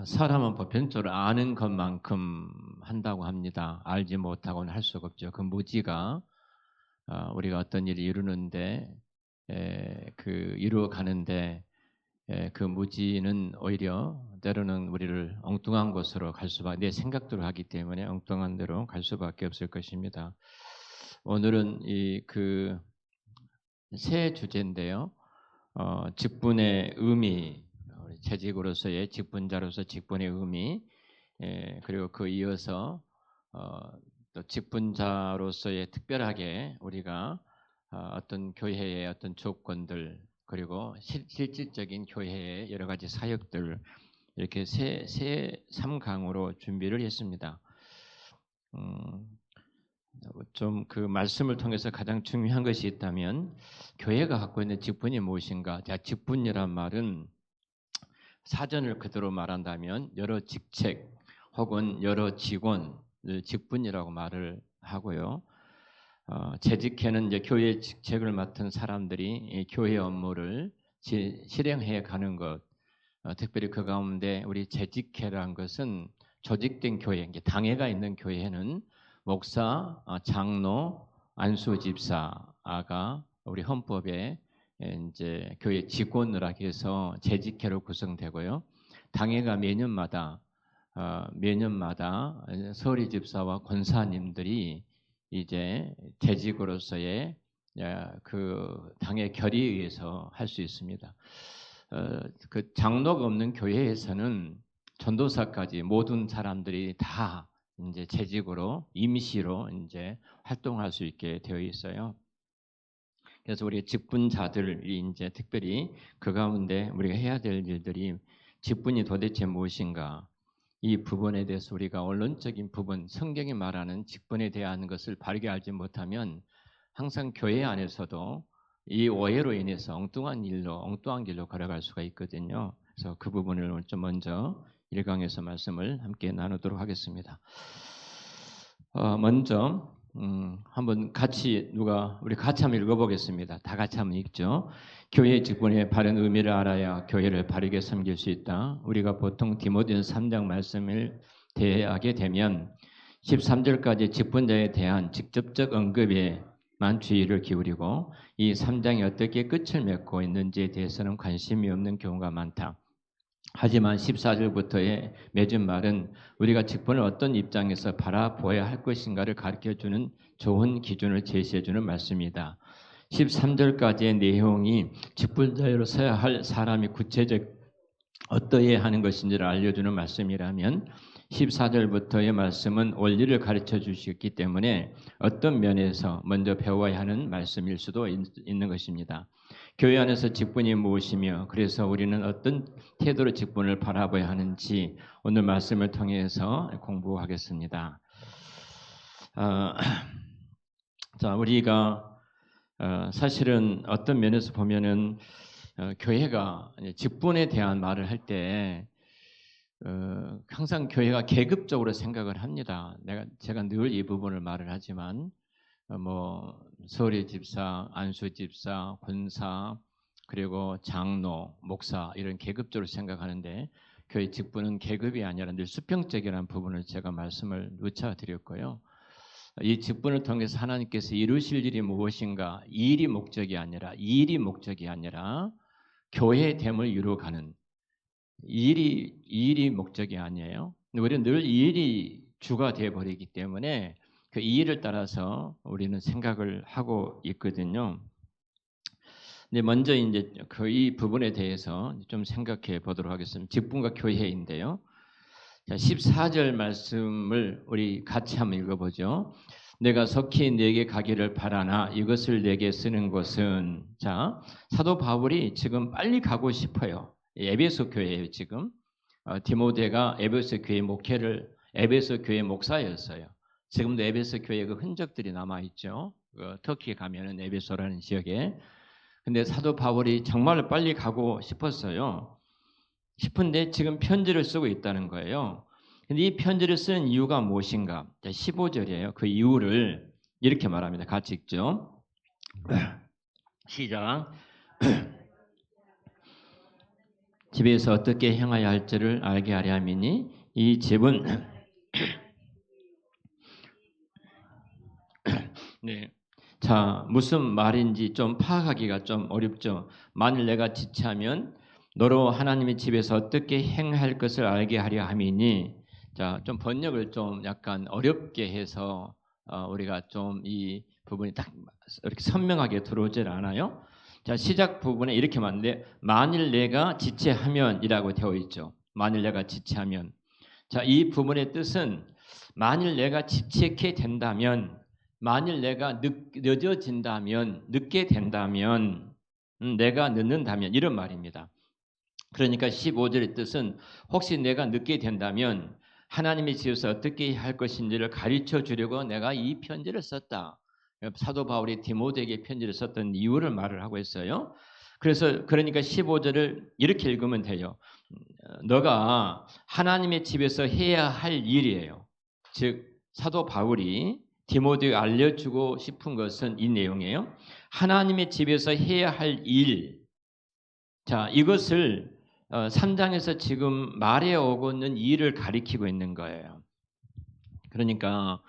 사람은 보편적으로 아는 것만큼 한다고 합니다. 알지 못하고는 할 수가 없죠. 그 무지가 우리가 어떤 일을 이루는데 이루어 가는데 그 무지는 오히려 때로는 우리를 엉뚱한 곳으로 갈 수밖에 내 생각대로 하기 때문에 엉뚱한 데로 갈 수밖에 없을 것입니다. 오늘은 이 그 새 주제인데요. 직분의 의미, 우리 재직으로서의 직분자로서 직분의 의미, 그리고 그 이어서 어, 또 직분자로서의 특별하게 우리가 어떤 교회의 어떤 조건들 그리고 실질적인 교회의 여러 가지 사역들 이렇게 세 3강으로 준비를 했습니다. 좀 그 말씀을 통해서 가장 중요한 것이 있다면 교회가 갖고 있는 직분이 무엇인가? 자, 직분이란 말은 사전을 그대로 말한다면 여러 직책 혹은 여러 직원을 직분이라고 말을 하고요. 재직회는 이제 교회 직책을 맡은 사람들이 이 교회 업무를 실행해 가는 것. 특별히 그 가운데 우리 재직회라는 것은 조직된 교회, 당회가 있는 교회는 목사, 장로, 안수 집사가 우리 헌법에 이제 교회 직원으로 해서 재직회로 구성되고요. 당회가 매년마다 서리 집사와 권사님들이 이제 재직으로서의 그 당의 결의에 의해서 할 수 있습니다. 그 장로가 없는 교회에서는 전도사까지 모든 사람들이 다 이제 재직으로 임시로 이제 활동할 수 있게 되어 있어요. 그래서 우리 직분자들이 이제 특별히 그 가운데 우리가 해야 될 일들이 직분이 도대체 무엇인가? 이 부분에 대해서 우리가 원론적인 부분, 성경이 말하는 직분에 대한 것을 바르게 알지 못하면 항상 교회 안에서도 이 오해로 인해서 엉뚱한 길로 걸어갈 수가 있거든요. 그래서 그 부분을 오늘 좀 먼저 1강에서 말씀을 함께 나누도록 하겠습니다. 먼저 한번 우리 같이 한번 읽어보겠습니다. 다 같이 한번 읽죠. 교회의 직분의 바른 의미를 알아야 교회를 바르게 섬길 수 있다. 우리가 보통 디모데전서 3장 말씀을 대하게 되면 13절까지 직분자에 대한 직접적 언급에만 주의를 기울이고 이 3장이 어떻게 끝을 맺고 있는지에 대해서는 관심이 없는 경우가 많다. 하지만 14절부터의 맺은 말은 우리가 직분을 어떤 입장에서 바라보아야 할 것인가를 가르쳐주는 좋은 기준을 제시해주는 말씀이다. 13절까지의 내용이 직분자로 서야 할 사람이 구체적 어떠해야 하는 것인지를 알려주는 말씀이라면 14절부터의 말씀은 원리를 가르쳐 주셨기 때문에 어떤 면에서 먼저 배워야 하는 말씀일 수도 있는 것입니다. 교회 안에서 직분이 무엇이며 그래서 우리는 어떤 태도로 직분을 바라봐야 하는지 오늘 말씀을 통해서 공부하겠습니다. 자, 우리가 사실은 어떤 면에서 보면은 교회가 직분에 대한 말을 할 때 항상 교회가 계급적으로 생각을 합니다. 제가 늘 이 부분을 말을 하지만 서리 집사, 안수 집사, 권사, 그리고 장로, 목사 이런 계급적으로 생각하는데 교회 직분은 계급이 아니라 늘 수평적이라는 부분을 제가 말씀을 누차 드렸고요. 이 직분을 통해서 하나님께서 이루실 일이 무엇인가? 일이 목적이 아니라 교회됨을 이루어가는 일이 목적이 아니에요. 우리는 늘 일이 주가 되어 버리기 때문에 그 일을 따라서 우리는 생각을 하고 있거든요. 근데 먼저 이제 이 부분에 대해서 좀 생각해 보도록 하겠습니다. 직분과 교회인데요. 자, 14절 말씀을 우리 같이 한번 읽어보죠. 내가 속히 내게 가기를 바라나 이것을 내게 쓰는 것은 자 사도 바울이 지금 빨리 가고 싶어요. 에베소 교회예요 지금. 디모데가 에베소 교회 에베소 교회 목사였어요. 지금도 에베소 교회 그 흔적들이 남아 있죠. 터키에 가면은 에베소라는 지역에. 근데 사도 바울이 정말 빨리 가고 싶은데 지금 편지를 쓰고 있다는 거예요. 근데 이 편지를 쓰는 이유가 무엇인가? 15절이에요. 그 이유를 이렇게 말합니다. 같이 읽죠. 시작. 집에서 어떻게 행하여야 할지를 알게 하려 함이니 이 집은 네. 자, 무슨 말인지 좀 파악하기가 좀 어렵죠. 만일 내가 지체하면 너로 하나님의 집에서 어떻게 행할 것을 알게 하려 함이니, 자, 좀 번역을 좀 약간 어렵게 해서 우리가 좀 이 부분이 딱 이렇게 선명하게 들어오질 않아요. 자, 시작 부분에 이렇게 말하는데 만일 내가 지체하면이라고 되어 있죠. 만일 내가 지체하면. 자, 이 부분의 뜻은 만일 내가 지체케 된다면, 만일 내가 늦어진다면, 늦게 된다면, 내가 늦는다면 이런 말입니다. 그러니까 15절의 뜻은 혹시 내가 늦게 된다면 하나님의 집에서 어떻게 할 것인지를 가르쳐 주려고 내가 이 편지를 썼다. 사도 바울이 디모데에게 편지를 썼던 이유를 말을 하고 있어요. 그러니까 15절을 이렇게 읽으면 돼요. 너가 하나님의 집에서 해야 할 일이에요. 즉 사도 바울이 디모데에게 알려주고 싶은 것은 이 내용이에요. 하나님의 집에서 해야 할 일. 자, 이것을 3장에서 지금 말해 오고 있는 일을 가리키고 있는 거예요. 그러니까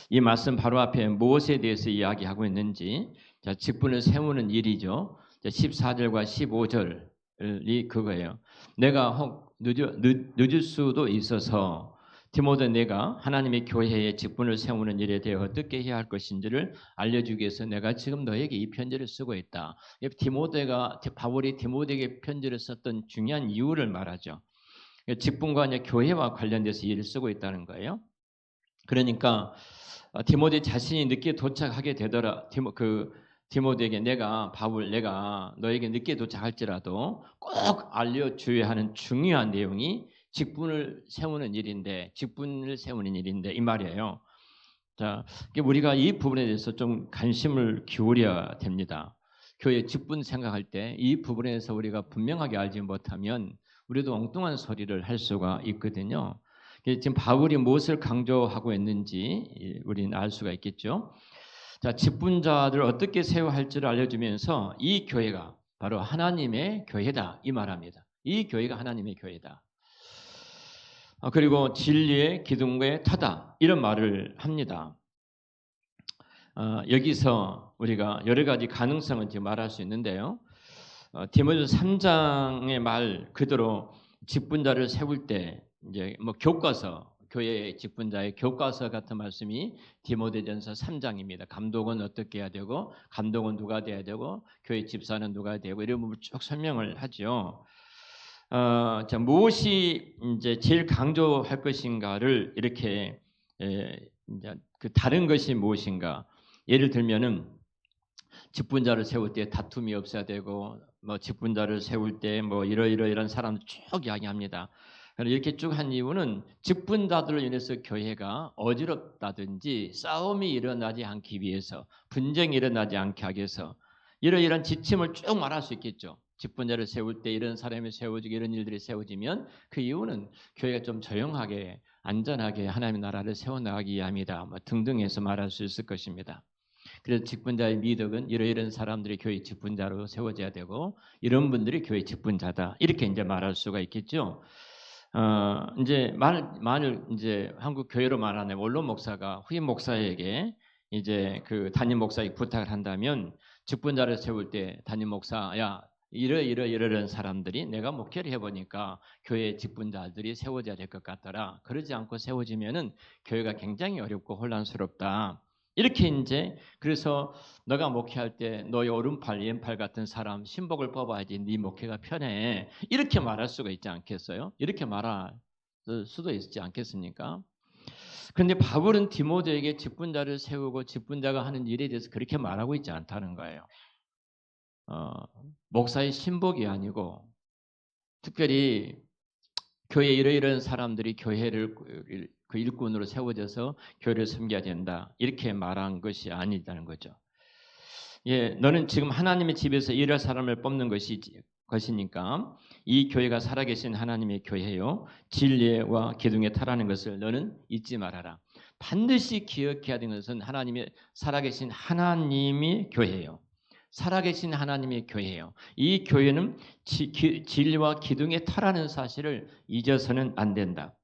이 말씀 바로 앞에 무엇에 대해서 이야기하고 있는지, 자, 직분을 세우는 일이죠. 14절과 15절이 그거예요. 내가 혹 늦을 수도 있어서 디모데 내가 하나님의 교회의 직분을 세우는 일에 대해 어떻게 해야 할 것인지를 알려주기 위해서 내가 지금 너에게 이 편지를 쓰고 있다. 바울이 디모데에게 편지를 썼던 중요한 이유를 말하죠. 직분과 교회와 관련돼서 일을 쓰고 있다는 거예요. 그러니까 디모데 자신이 늦게 도착하게 되더라. 디모데에게 내가 너에게 늦게 도착할지라도 꼭 알려줘야 하는 중요한 내용이 직분을 세우는 일인데 이 말이에요. 자, 우리가 이 부분에 대해서 좀 관심을 기울여야 됩니다. 교회 직분 생각할 때 이 부분에 대해서 우리가 분명하게 알지 못하면 우리도 엉뚱한 소리를 할 수가 있거든요. 지금 바울이 무엇을 강조하고 있는지 우리는 알 수가 있겠죠. 자, 직분자들을 어떻게 세워야 할지를 알려주면서 이 교회가 바로 하나님의 교회다 이 말합니다. 이 교회가 하나님의 교회다. 그리고 진리의 기둥의 터다 이런 말을 합니다. 여기서 우리가 여러 가지 가능성을 지금 말할 수 있는데요. 디모데 3장의 말 그대로 직분자를 세울 때 이제 교과서 교회의 직분자의 교과서 같은 말씀이 디모데전서 3장입니다. 감독은 어떻게 해야 되고 감독은 누가 돼야 되고 교회 집사는 누가 되고 이런 부분을 쭉 설명을 하죠. 자, 무엇이 이제 제일 강조할 것인가를 이렇게 이제 그 다른 것이 무엇인가? 예를 들면은 직분자를 세울 때 다툼이 없어야 되고 직분자를 세울 때 이러이러이런 사람 쭉 이야기합니다. 이렇게 쭉 한 이유는 직분자들로 인해서 교회가 어지럽다든지 싸움이 일어나지 않기 위해서 분쟁이 일어나지 않게 하기 위해서 이러이러한 지침을 쭉 말할 수 있겠죠. 직분자를 세울 때 이런 사람이 세워지고 이런 일들이 세워지면 그 이유는 교회가 좀 조용하게 안전하게 하나님의 나라를 세워나가기 위함이다. 등등해서 말할 수 있을 것입니다. 그래서 직분자의 미덕은 이러이러한 사람들이 교회 직분자로 세워져야 되고 이런 분들이 교회 직분자다. 이렇게 이제 말할 수가 있겠죠. 이제 만일 이제 한국 교회로 말하는 원로 목사가 후임 목사에게 이제 그 담임 목사에게 부탁을 한다면 직분자를 세울 때 담임 목사 야 이러이러한 사람들이 내가 목회를 해보니까 교회 직분자들이 세워져야 될 것 같더라. 그러지 않고 세워지면은 교회가 굉장히 어렵고 혼란스럽다. 이렇게 이제 그래서 너가 목회할 때 너의 오른팔 왼팔 같은 사람 신복을 뽑아야지 네 목회가 편해. 이렇게 말할 수가 있지 않겠어요? 이렇게 말할 수도 있지 않겠습니까? 그런데 바울은 디모데에게 직분자를 세우고 직분자가 하는 일에 대해서 그렇게 말하고 있지 않다는 거예요. 목사의 신복이 아니고 특별히 교회 이러이러한 사람들이 교회를 그 일꾼으로 세워져서 교회를 섬겨야 된다. 이렇게 말한 것이 아니다는 거죠. 예, 너는 지금 하나님의 집에서 일할 사람을 뽑는 것이니까 이 교회가 살아계신 하나님의 교회요. 진리와 기둥에 타라는 것을 너는 잊지 말아라. 반드시 기억해야 되는 것은 하나님의 살아계신 하나님의 교회예요. 살아계신 하나님의 교회예요. 이 교회는 진리와 기둥에 터라는 사실을 잊어서는 안 된다.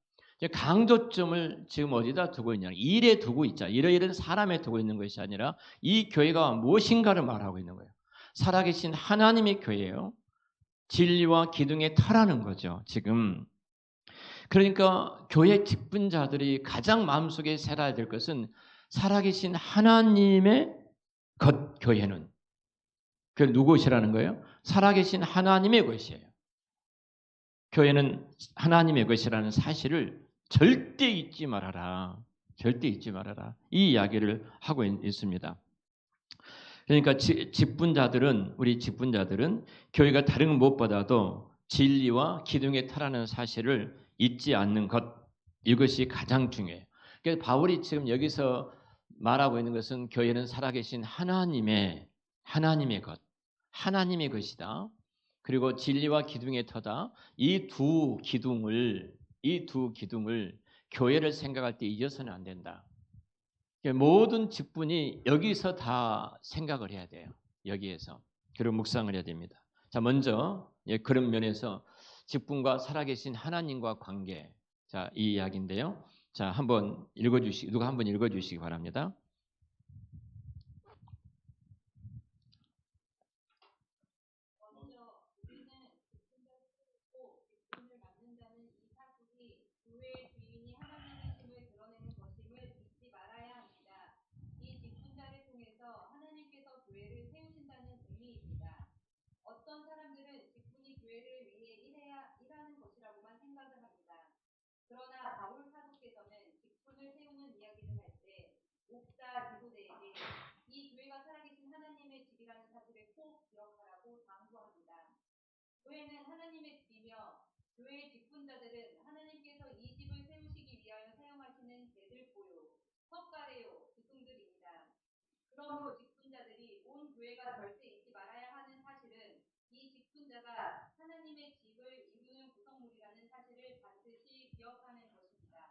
강조점을 지금 어디다 두고 있냐? 일에 두고 있자. 이러이런 사람에 두고 있는 것이 아니라 이 교회가 무엇인가를 말하고 있는 거예요. 살아계신 하나님의 교회예요. 진리와 기둥에 터라는 거죠. 지금. 그러니까 교회 직분자들이 가장 마음속에 새라야 될 것은 살아계신 하나님의 것, 교회는. 그 누구시라는 거예요? 살아계신 하나님의 것이에요. 교회는 하나님의 것이라는 사실을 절대 잊지 말아라. 절대 잊지 말아라. 이 이야기를 하고 있습니다. 그러니까 직분자들은, 우리 직분자들은 교회가 다른 무엇보다도 진리와 기둥에 터라는 사실을 잊지 않는 것, 이것이 가장 중요해요. 그래서 바울이 지금 여기서 말하고 있는 것은 교회는 살아계신 하나님의 것, 하나님의 것이다. 그리고 진리와 기둥의 터다. 이 두 기둥을 교회를 생각할 때 잊어서는 안 된다. 모든 직분이 여기서 다 생각을 해야 돼요. 여기에서. 그리고 묵상을 해야 됩니다. 자, 먼저 그런 면에서 직분과 살아계신 하나님과 관계. 자, 이 이야기인데요. 자, 누가 한번 읽어주시기 바랍니다.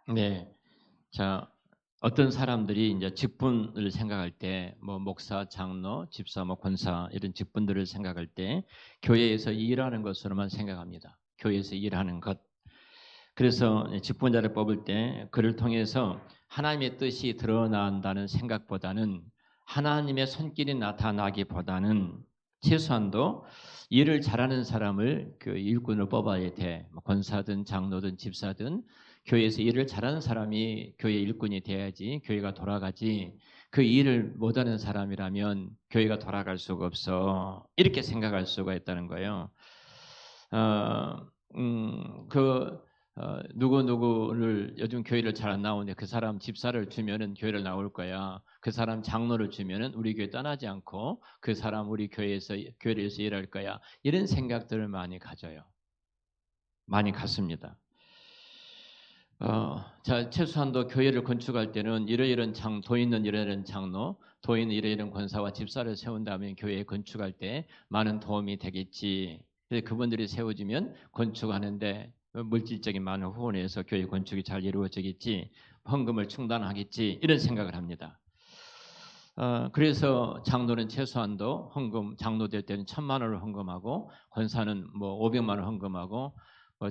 네. 자, 어떤 사람들이 이제 직분을 생각할 때, 목사, 장로, 집사, 권사 이런 직분들을 생각할 때 교회에서 일하는 것으로만 생각합니다. 교회에서 일하는 것. 그래서 직분자를 뽑을 때 그를 통해서 하나님의 뜻이 드러난다는 생각보다는 하나님의 손길이 나타나기보다는 최소한도 일을 잘하는 사람을 그 일꾼을 뽑아야 돼. 권사든 장로든 집사든 교회에서 일을 잘하는 사람이 교회 일꾼이 돼야지 교회가 돌아가지. 그 일을 못하는 사람이라면 교회가 돌아갈 수가 없어. 이렇게 생각할 수가 있다는 거예요. 누구를 요즘 교회를 잘 안 나오는데 그 사람 집사를 주면은 교회를 나올 거야. 그 사람 장로를 주면은 우리 교회 떠나지 않고 그 사람 우리 교회에서 일할 거야. 이런 생각들을 많이 가져요. 많이 갖습니다. 자, 최소한도 교회를 건축할 때는 도 있는 이러이런 장로, 도 있는 이러이런 권사와 집사를 세운다면 교회 건축할 때 많은 도움이 되겠지. 그분들이 세워지면 건축하는데 물질적인 많은 후원을 해서 교회 건축이 잘 이루어지겠지, 헌금을 충당하겠지, 이런 생각을 합니다. 그래서 장로는 최소한도 장로 될 때는 1,000만 원을 헌금하고, 권사는 500만 원 헌금하고,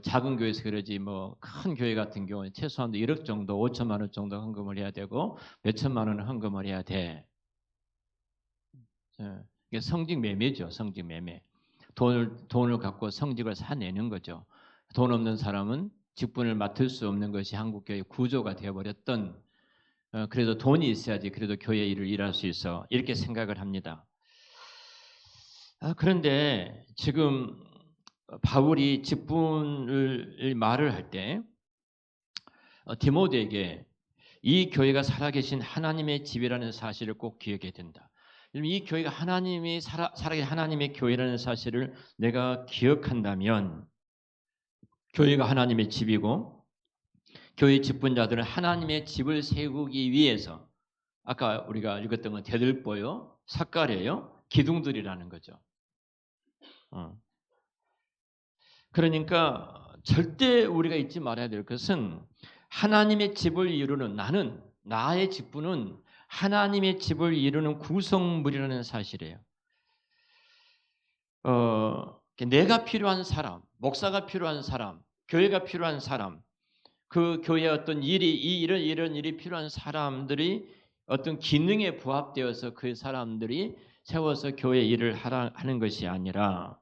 작은 교회에서 그러지 큰 교회 같은 경우는 최소한도 1억 정도, 5천만 원 정도 헌금을 해야 되고, 몇천만 원을 헌금을 해야 돼. 이게 성직 매매죠, 성직 매매. 돈을 갖고 성직을 사내는 거죠. 돈 없는 사람은 직분을 맡을 수 없는 것이 한국교회 구조가 되어버렸던, 그래도 돈이 있어야지 그래도 교회 일을 일할 수 있어, 이렇게 생각을 합니다. 그런데 지금 바울이 직분을 말을 할 때 디모데에게 이 교회가 살아계신 하나님의 집이라는 사실을 꼭 기억해야 된다. 이 교회가 살아계신 하나님의 교회라는 사실을 내가 기억한다면, 교회가 하나님의 집이고 교회 직분자들은 하나님의 집을 세우기 위해서, 아까 우리가 읽었던 건 대들보요, 삭가래요, 기둥들이라는 거죠. 그러니까 절대 우리가 잊지 말아야 될 것은 하나님의 집을 이루는, 나의 직분은 하나님의 집을 이루는 구성물이라는 사실이에요. 내가 필요한 사람, 목사가 필요한 사람, 교회가 필요한 사람, 그 교회에 어떤 일이 이런 일이 필요한 사람들이 어떤 기능에 부합되어서 그 사람들이 세워서 교회 일을 하는 것이 아니라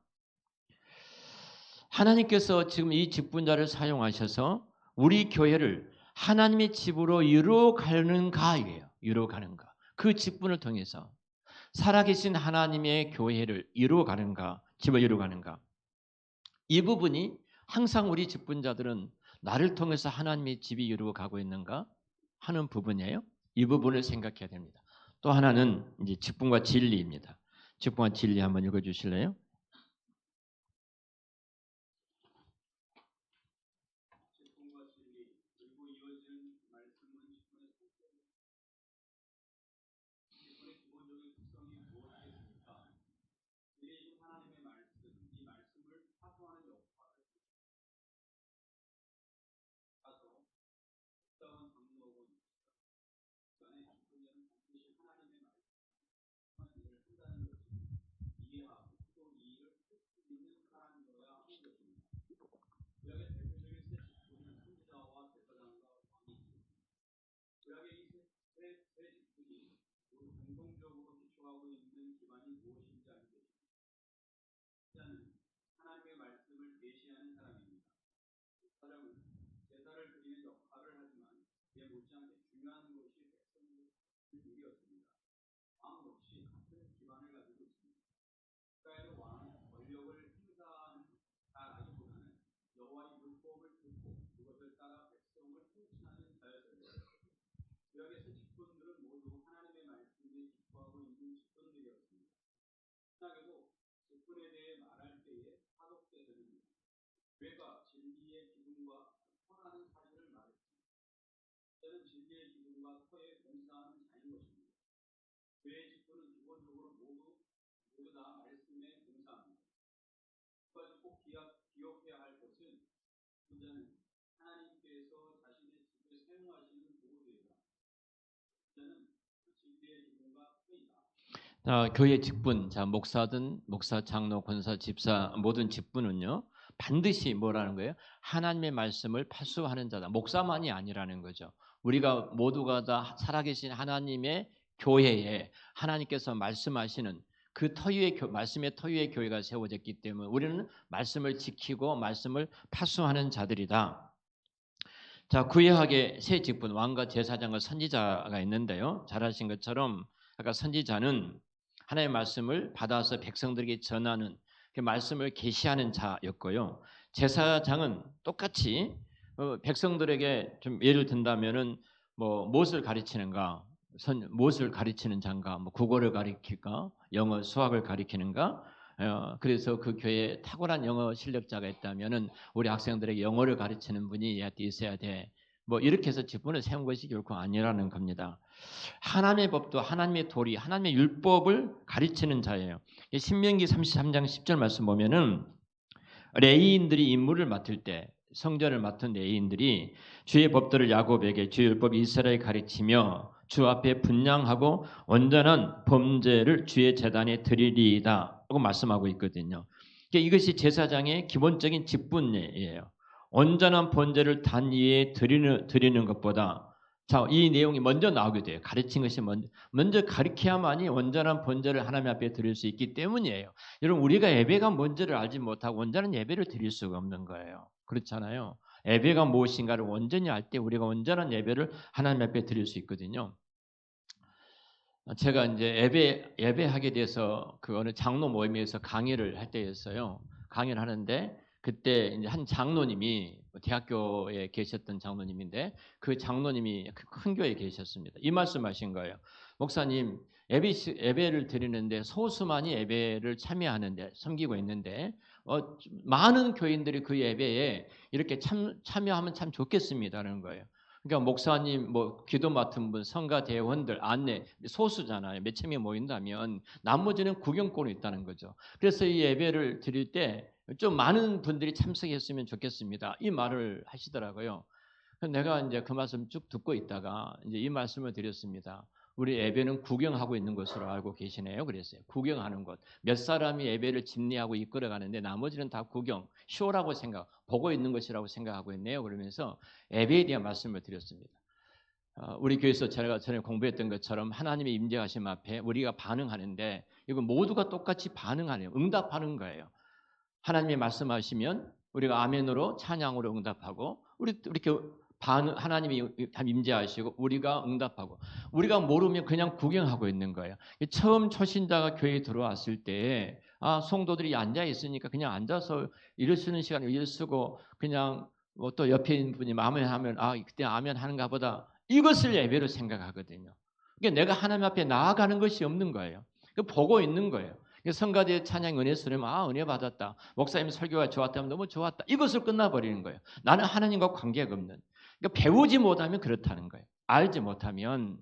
하나님께서 지금 이 직분자를 사용하셔서 우리 교회를 하나님의 집으로 이루어가는가예요. 이루어가는가. 그 직분을 통해서 살아계신 하나님의 교회를 이루어가는가, 집을 이루어가는가. 이 부분이 항상 우리 직분자들은 나를 통해서 하나님의 집이 이루어가고 있는가 하는 부분이에요. 이 부분을 생각해야 됩니다. 또 하나는 이제 직분과 진리입니다. 직분과 진리 한번 읽어주실래요? 교회 직분, 목사든 목사, 장로, 권사, 집사 모든 직분은요 반드시 뭐라는 거예요? 하나님의 말씀을 파수하는 자다. 목사만이 아니라는 거죠. 우리가 모두가 다 살아계신 하나님의 교회에 하나님께서 말씀하시는 그 터위의 말씀의 터위의 교회가 세워졌기 때문에 우리는 말씀을 지키고 말씀을 파수하는 자들이다. 자, 구약의 새 직분 왕과 제사장과 선지자가 있는데요. 잘 아신 것처럼 아까 선지자는 하나님의 말씀을 받아서 백성들에게 전하는 그 말씀을 계시하는 자였고요. 제사장은 똑같이 백성들에게 좀 예를 든다면은 뭐 무엇을 가르치는가, 무엇을 가르치는 자인가, 뭐 국어를 가르칠까, 영어, 수학을 가르치는가. 그래서 그 교회에 탁월한 영어 실력자가 있다면은 우리 학생들에게 영어를 가르치는 분이 있어야 돼. 뭐 이렇게 해서 직분을 세운 것이 결코 아니라는 겁니다. 하나님의 법도 하나님의 도리, 하나님의 율법을 가르치는 자예요. 신명기 33장 10절 말씀 보면은 레위인들이 임무를 맡을 때 성전을 맡은 레위인들이 주의 법도를 야곱에게 주의 율법 이스라엘에 가르치며 주 앞에 분향하고 온전한 범죄를 주의 제단에 드리리이다 하고 말씀하고 있거든요. 이것이 제사장의 기본적인 직분이에요. 온전한 번제를 단 위에 드리는 것보다 자, 이 내용이 먼저 나오게 돼요. 가르친 것이 먼저 가르쳐야만이 온전한 번제를 하나님 앞에 드릴 수 있기 때문이에요. 여러분 우리가 예배가 뭔지를 알지 못하고 온전한 예배를 드릴 수가 없는 거예요. 그렇잖아요. 예배가 무엇인가를 온전히 알 때 우리가 온전한 예배를 하나님 앞에 드릴 수 있거든요. 제가 이제 예배하게 돼서 그 어느 장로 모임에서 강의를 할 때였어요. 강의를 하는데 그때 이제 한 장로님이 대학교에 계셨던 장로님인데 그 장로님이 큰 교회에 계셨습니다. 이 말씀하신 거예요. 목사님 예배를 드리는데 소수만이 예배를 참여하는데 섬기고 있는데 많은 교인들이 그 예배에 이렇게 참여하면 참 좋겠습니다라는 거예요. 그러니까 목사님, 뭐 기도 맡은 분, 성가 대원들, 안내 소수잖아요. 몇천 명 모인다면 나머지는 구경꾼이 있다는 거죠. 그래서 이 예배를 드릴 때 좀 많은 분들이 참석했으면 좋겠습니다. 이 말을 하시더라고요. 내가 이제 그 말씀 쭉 듣고 있다가 이제 이 말씀을 드렸습니다. 우리 예배는 구경하고 있는 것으로 알고 계시네요. 그랬어요. 구경하는 것. 몇 사람이 예배를 집례하고 이끌어가는데 나머지는 다 구경, 쇼라고 보고 있는 것이라고 생각하고 있네요. 그러면서 예배에 대한 말씀을 드렸습니다. 우리 교회에서 제가 전에 공부했던 것처럼 하나님의 임재하심 앞에 우리가 반응하는데 이거 모두가 똑같이 반응하네요. 응답하는 거예요. 하나님이 말씀하시면 우리가 아멘으로 찬양으로 응답하고 우리 이렇게 하나님이 임재하시고 우리가 응답하고 우리가 모르면 그냥 구경하고 있는 거예요. 처음 초신자가 교회에 들어왔을 때 성도들이 앉아 있으니까 그냥 앉아서 일을 쓰는 시간에 일을 쓰고 그냥 뭐 또 옆에 있는 분이 아멘 하면 그때 아멘 하는가 보다 이것을 예배로 생각하거든요. 그러니까 내가 하나님 앞에 나아가는 것이 없는 거예요. 보고 있는 거예요. 성가대 찬양 은혜 수련하면 은혜 받았다. 목사님 설교가 좋았다면 너무 좋았다. 이것을 끝나버리는 거예요. 나는 하나님과 관계가 없는. 그러니까 배우지 못하면 그렇다는 거예요. 알지 못하면.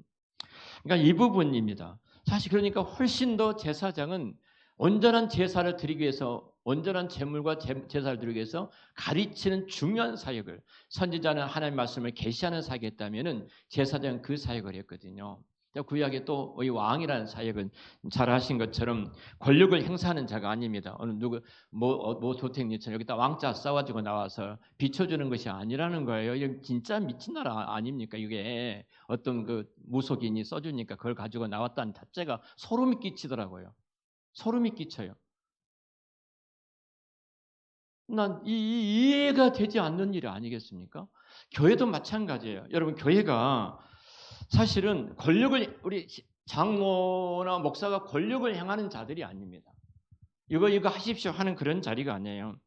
그러니까 이 부분입니다. 사실 그러니까 훨씬 더 제사장은 온전한 제사를 드리기 위해서 온전한 제물과 제사를 드리기 위해서 가르치는 중요한 사역을 선지자는 하나님의 말씀을 계시하는 사역이 했다면 제사장은 그 사역을 했거든요. 구약에 또 이 왕이라는 사역은 잘 아신 것처럼 권력을 행사하는 자가 아닙니다. 어느 누구 뭐 조택리처럼 여기다 왕자 싸가지고 나와서 비춰주는 것이 아니라는 거예요. 이게 진짜 미친 나라 아닙니까? 이게 어떤 그 무속인이 써주니까 그걸 가지고 나왔다는 자체가 소름이 끼치더라고요. 소름이 끼쳐요. 난 이해가 되지 않는 일 아니겠습니까? 교회도 마찬가지예요. 여러분 교회가 사실은 권력을 우리 장로나 목사가 권력을 행하는 자들이 아닙니다. 이거 하십시오 하는 그런 자리가 아니에요.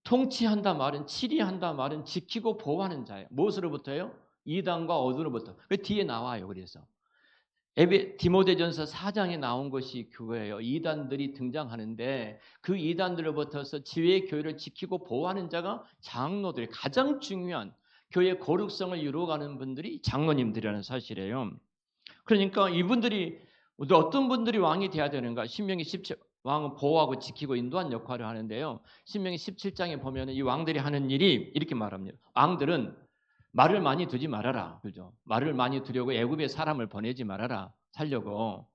통치한다 말은 치리한다 말은 지키고 보호하는 자예요. 무엇으로부터요? 이단과 어둠으로부터. 그 뒤에 나와요. 그래서 디모데전서 4장에 나온 것이 그거예요. 이단들이 등장하는데 그 이단들로부터서 지혜의 교회를 지키고 보호하는 자가 장로들이 가장 중요한 교회의 거룩성을 이루어가는 분들이 장로님들이라는 사실이에요. 그러니까 이분들이 어떤 분들이 왕이 돼야 되는가? 신명기 17 왕은 보호하고 지키고 인도한 역할을 하는데요. 신명기 17장에 보면 이 왕들이 하는 일이 이렇게 말합니다. 왕들은 말을 많이 두지 말아라. 그죠? 말을 많이 두려고 애굽에 사람을 보내지 말아라. 살려고.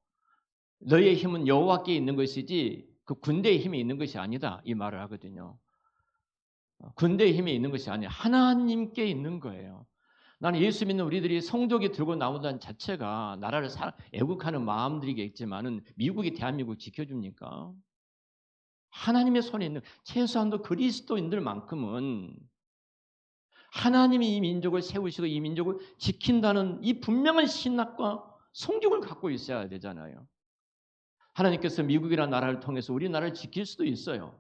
너의 힘은 여호와께 있는 것이지 그 군대의 힘이 있는 것이 아니다. 이 말을 하거든요. 군대의 힘이 있는 것이 아니라 하나님께 있는 거예요. 나는 예수 믿는 우리들이 성적이 들고 나온다는 자체가 나라를 애국하는 마음들이겠지만은 미국이 대한민국 지켜줍니까? 하나님의 손에 있는 최소한도 그리스도인들만큼은 하나님이 이 민족을 세우시고 이 민족을 지킨다는 이 분명한 신학과 성격을 갖고 있어야 되잖아요. 하나님께서 미국이라는 나라를 통해서 우리나라를 지킬 수도 있어요.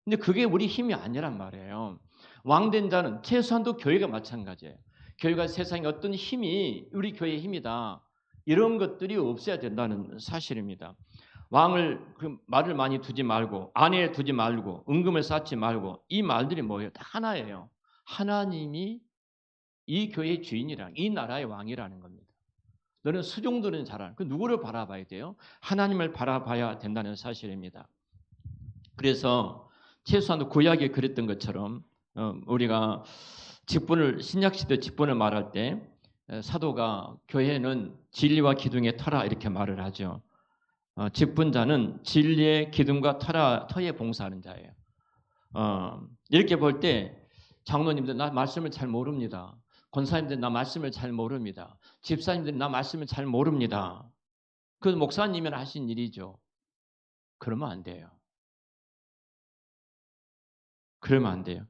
근데 그게 우리 힘이 아니란 말이에요. 왕된 자는 최소한도 교회가 마찬가지예요. 교회가 세상에 어떤 힘이 우리 교회의 힘이다. 이런 것들이 없어야 된다는 사실입니다. 왕을 말을 많이 두지 말고 아내를 두지 말고 은금을 쌓지 말고 이 말들이 뭐예요? 다 하나예요. 하나님이 이 교회의 주인이라 이 나라의 왕이라는 겁니다. 너는 수종들은 잘하는 그 누구를 바라봐야 돼요? 하나님을 바라봐야 된다는 사실입니다. 그래서 최소한 구약에 그랬던 것처럼 우리가 신약시대 직분을 말할 때 사도가 교회는 진리와 기둥의 터라 이렇게 말을 하죠. 직분자는 진리의 기둥과 터에 봉사하는 자예요. 이렇게 볼 때 장로님들 나 말씀을 잘 모릅니다. 권사님들 나 말씀을 잘 모릅니다. 집사님들 나 말씀을 잘 모릅니다. 그 목사님은 하신 일이죠. 그러면 안 돼요. 그러면 안 돼요.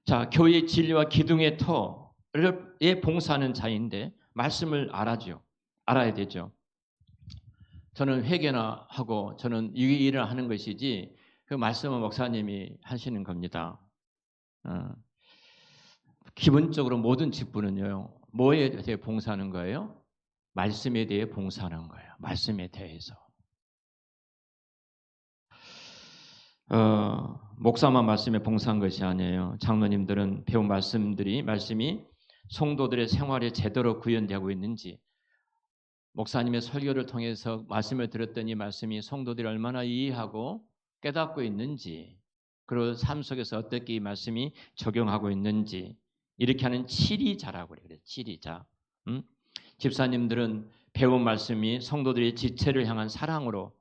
자, 교회의 진리와 기둥의 터에 봉사하는 자인데 말씀을 알아야 되죠. 저는 회개나 하고 저는 이 일을 하는 것이지 그 말씀은 목사님이 하시는 겁니다. 기본적으로 모든 직분은요. 뭐에 대해 봉사하는 거예요? 말씀에 대해 봉사하는 거예요. 말씀에 대해서. 목사만 말씀에 봉사한 것이 아니에요. 장로님들은 배운 말씀이 성도들의 생활에 제대로 구현되고 있는지, 목사님의 설교를 통해서 말씀을 들었더니 말씀이 성도들이 얼마나 이해하고 깨닫고 있는지, 그리고 삶 속에서 어떻게 이 말씀이 적용하고 있는지 이렇게 하는 치리자라고 그래요. 치리자. 집사님들은 배운 말씀이 성도들의 지체를 향한 사랑으로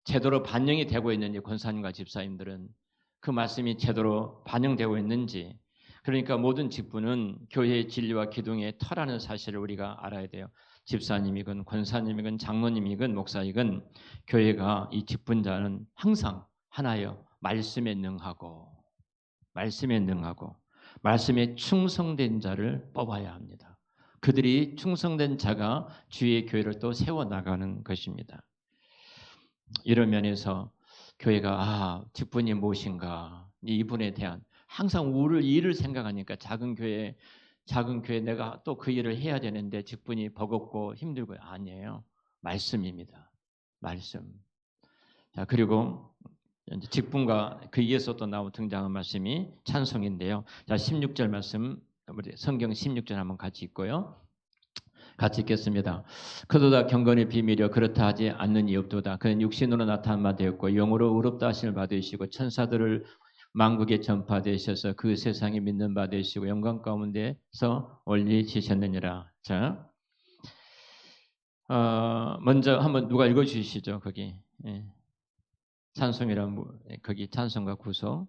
제대로 반영이 되고 있는지, 권사님과 집사님들은 그 말씀이 제대로 반영되고 있는지, 그러니까 모든 직분은 교회의 진리와 기둥의 터라는 사실을 우리가 알아야 돼요. 집사님이건 권사님이건 장로님이건 목사이건 교회가 이 직분자는 항상 하나여 말씀에 능하고 말씀에 충성된 자를 뽑아야 합니다. 그들이 충성된 자가 주의 교회를 또 세워나가는 것입니다. 이런 면에서 교회가 직분이 무엇인가, 이분에 대한 항상 일을 생각하니까 작은 교회 내가 또 그 일을 해야 되는데 직분이 버겁고 힘들고, 아니에요. 말씀입니다. 말씀. 자, 그리고 직분과 그 위에서 또 등장한 말씀이 찬송인데요. 자, 16절 말씀, 우리 성경 16절 한번 같이 읽고요. 같이 읽겠습니다. 그도다 경건의 비밀이여 그렇다 하지 않는 이 없도다. 그는 육신으로 나타난 바 되었고 영으로 의롭다 하심을 받으시고 천사들을 만국에 전파되셔서 그 세상에 믿는 바 되시고 영광 가운데서 올리시셨느니라. 자, 먼저 한번 누가 읽어주시죠. 거기 찬송이란 거기 찬송과 구속.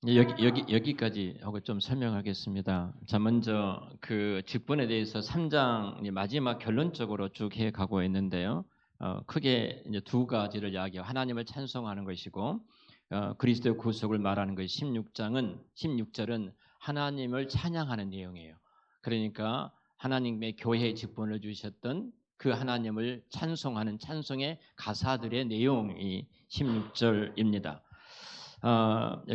여기까지 하고 좀 설명하겠습니다. 자, 먼저 그 직분에 대해서 3장 마지막 결론적으로 쭉 해 가고 있는데요. 크게 이제 두 가지를 이야기해요. 하나님을 찬송하는 것이고 그리스도의 구속을 말하는 것이 16절은 하나님을 찬양하는 내용이에요. 그러니까 하나님의 교회의 직분을 주셨던 그 하나님을 찬송하는 찬송의 가사들의 내용이 16절입니다.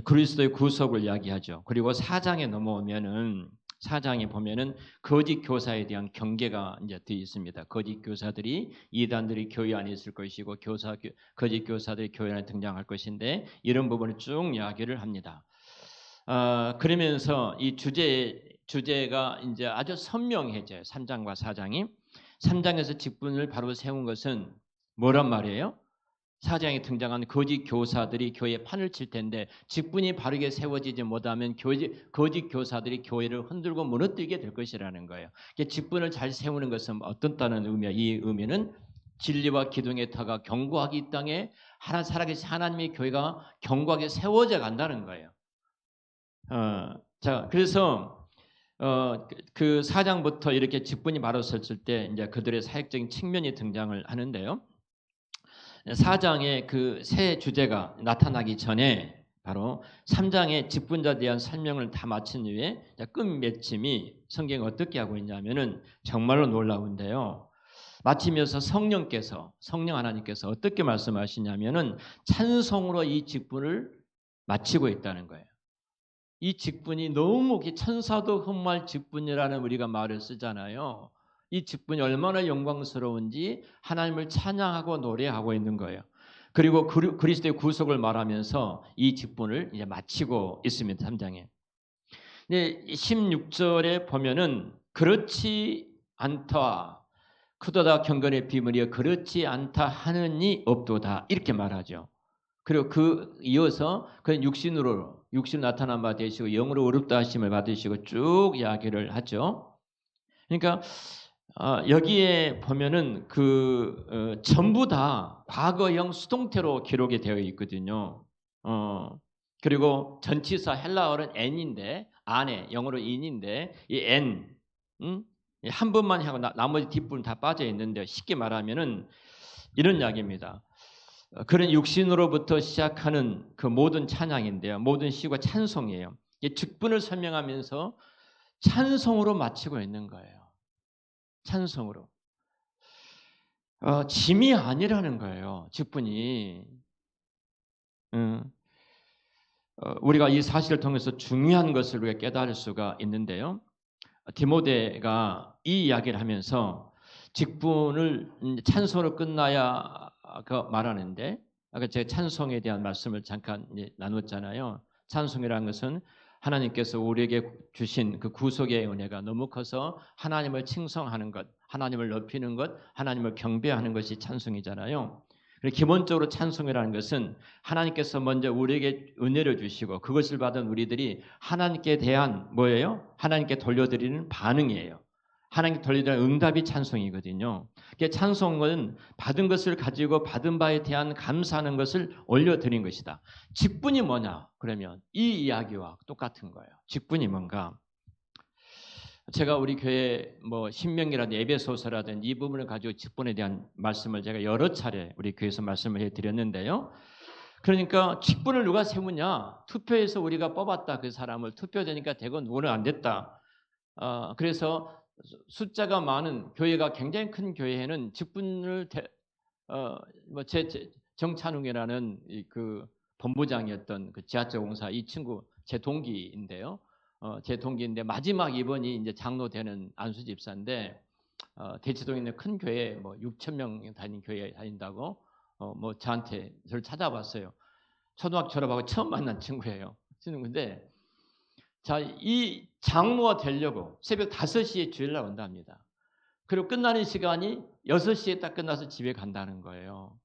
그리스도의 구속을 이야기하죠. 그리고 4장에 넘어오면은 4장에 보면은 거짓 교사에 대한 경계가 이제 되어 있습니다. 거짓 교사들이 이단들이 교회 안에 있을 것이고 거짓 교사들이 교회 안에 등장할 것인데 이런 부분을 쭉 이야기를 합니다. 그러면서 이 주제가 이제 아주 선명해져요. 3장과 4장이. 3장에서 직분을 바로 세운 것은 뭐란 말이에요? 4장에 등장한 거짓 교사들이 교회에 판을 칠 텐데 직분이 바르게 세워지지 못하면 거짓 교사들이 교회를 흔들고 무너뜨리게 될 것이라는 거예요. 직분을 잘 세우는 것은 어떻다는 의미야. 이 의미는 진리와 기둥의 터가 견고하게 이 땅에 살아계신 하나님의 교회가 견고하게 세워져 간다는 거예요. 자, 그래서 그 4장부터 이렇게 직분이 바로 섰을 때 이제 그들의 사역적인 측면이 등장을 하는데요. 4장의 그 새 주제가 나타나기 전에 바로 3장의 직분자에 대한 설명을 다 마친 후에 끝맺힘이 성경이 어떻게 하고 있냐면은 정말로 놀라운데요. 마치면서 성령 하나님께서 어떻게 말씀하시냐면은 찬송으로 이 직분을 마치고 있다는 거예요. 이 직분이 너무 천사도 흠모할 직분이라는 우리가 말을 쓰잖아요. 이 직분이 얼마나 영광스러운지 하나님을 찬양하고 노래하고 있는 거예요. 그리고 그리스도의 구속을 말하면서 이 직분을 이제 마치고 있습니다. 3장에. 근데 16절에 보면은 그렇지 않다. 크도다 경건의 비밀이여 그렇지 않다 하느니 없도다. 이렇게 말하죠. 그리고 이어서 그 육신으로 나타난 바 되시고 영으로 어렵다 하심을 받으시고 쭉 이야기를 하죠. 그러니까 여기에 보면은 전부 다 과거형 수동태로 기록이 되어 있거든요. 그리고 전치사 헬라어는 n인데 안에 영어로 in인데 이 n 한 번만 하고 나머지 뒷부분 다 빠져 있는데 쉽게 말하면은 이런 이야기입니다. 그런 육신으로부터 시작하는 그 모든 찬양인데요. 모든 시가 찬송이에요. 직분을 설명하면서 찬송으로 마치고 있는 거예요. 찬송으로. 짐이 아니라는 거예요. 직분이. 우리가 이 사실을 통해서 중요한 것을 우리가 깨달을 수가 있는데요. 디모데가 이 이야기를 하면서 직분을 찬송으로 끝나야 말하는데 아까 제가 찬송에 대한 말씀을 잠깐 나눴잖아요. 찬송이라는 것은 하나님께서 우리에게 주신 그 구속의 은혜가 너무 커서 하나님을 칭송하는 것, 하나님을 높이는 것, 하나님을 경배하는 것이 찬송이잖아요. 기본적으로 찬송이라는 것은 하나님께서 먼저 우리에게 은혜를 주시고 그것을 받은 우리들이 하나님께 대한 뭐예요? 하나님께 돌려드리는 반응이에요. 하나님께 돌려드리는 응답이 찬송이거든요. 찬송은 받은 것을 가지고 받은 바에 대한 감사하는 것을 올려드린 것이다. 직분이 뭐냐? 그러면 이 이야기와 똑같은 거예요. 직분이 뭔가? 제가 우리 교회 신명기라든지 에베소서라든지 이 부분을 가지고 직분에 대한 말씀을 제가 여러 차례 우리 교회에서 말씀을 해드렸는데요. 그러니까 직분을 누가 세우냐? 투표해서 우리가 뽑았다. 그 사람을 투표되니까 되고 누구는 안 됐다. 그래서 숫자가 많은 교회가 굉장히 큰 교회에는 직분을 정찬웅이라는 그 본부장이었던 그 지하철 공사 이 친구 제 동기인데요. 제 동기인데 마지막 이번이 이제 장로 되는 안수 집사인데 대치동에 있는 큰 교회 6천 명 다니는 교회 다닌다고 저한테 저를 찾아봤어요. 초등학교 졸업하고 처음 만난 친구예요. 친구인데 자, 이 장로가 되려고 새벽 5시에 주일날 온답니다. 그리고 끝나는 시간이 6시에 딱 끝나서 집에 간다는 거예요.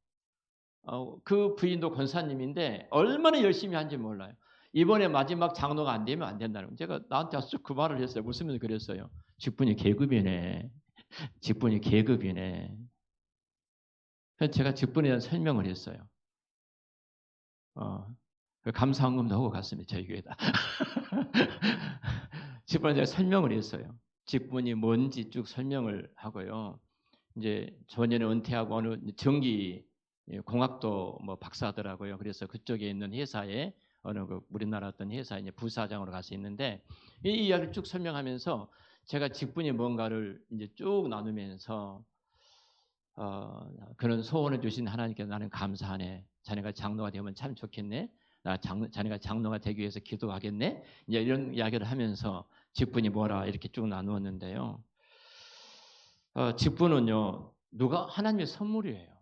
그 부인도 권사님인데 얼마나 열심히 한지 몰라요. 이번에 마지막 장로가 안 되면 안 된다는 거예요. 제가 나한테 아주 그 말을 했어요. 웃으면서 그랬어요. 직분이 계급이네. 직분이 계급이네. 그래서 제가 직분에 대한 설명을 했어요. 감사헌금도 하고 갔습니다. 저희 교회다. 직분에 제가 설명을 했어요. 직분이 뭔지 쭉 설명을 하고요. 이제 전년에 은퇴하고 어느 전기 공학도 박사더라고요. 그래서 그쪽에 있는 회사에 어느 우리나라 어떤 회사에 이제 부사장으로 가서 있는데 이 이야기를 쭉 설명하면서 제가 직분이 뭔가를 이제 쭉 나누면서 그런 소원을 주신 하나님께 나는 감사하네. 자네가 장로가 되면 참 좋겠네. 자네가 장로가 되기 위해서 기도하겠네. 이제 이런 이야기를 하면서 직분이 뭐라 이렇게 쭉 나누었는데요. 직분은요, 하나님의 선물이에요.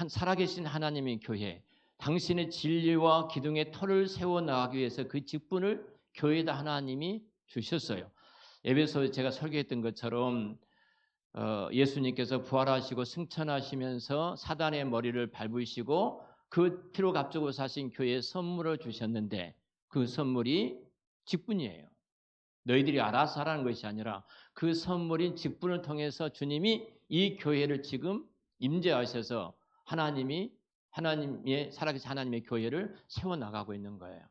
살아계신 하나님의 교회, 당신의 진리와 기둥의 터를 세워나가기 위해서 그 직분을 교회에다 하나님이 주셨어요. 에베소에 제가 설교했던 것처럼 예수님께서 부활하시고 승천하시면서 사단의 머리를 밟으시고 그 피로 값주고 사신 교회에 선물을 주셨는데 그 선물이 직분이에요. 너희들이 알아서 하라는 것이 아니라 그 선물인 직분을 통해서 주님이 이 교회를 지금 임재하셔서 하나님의 살아계신 하나님의 교회를 세워나가고 있는 거예요.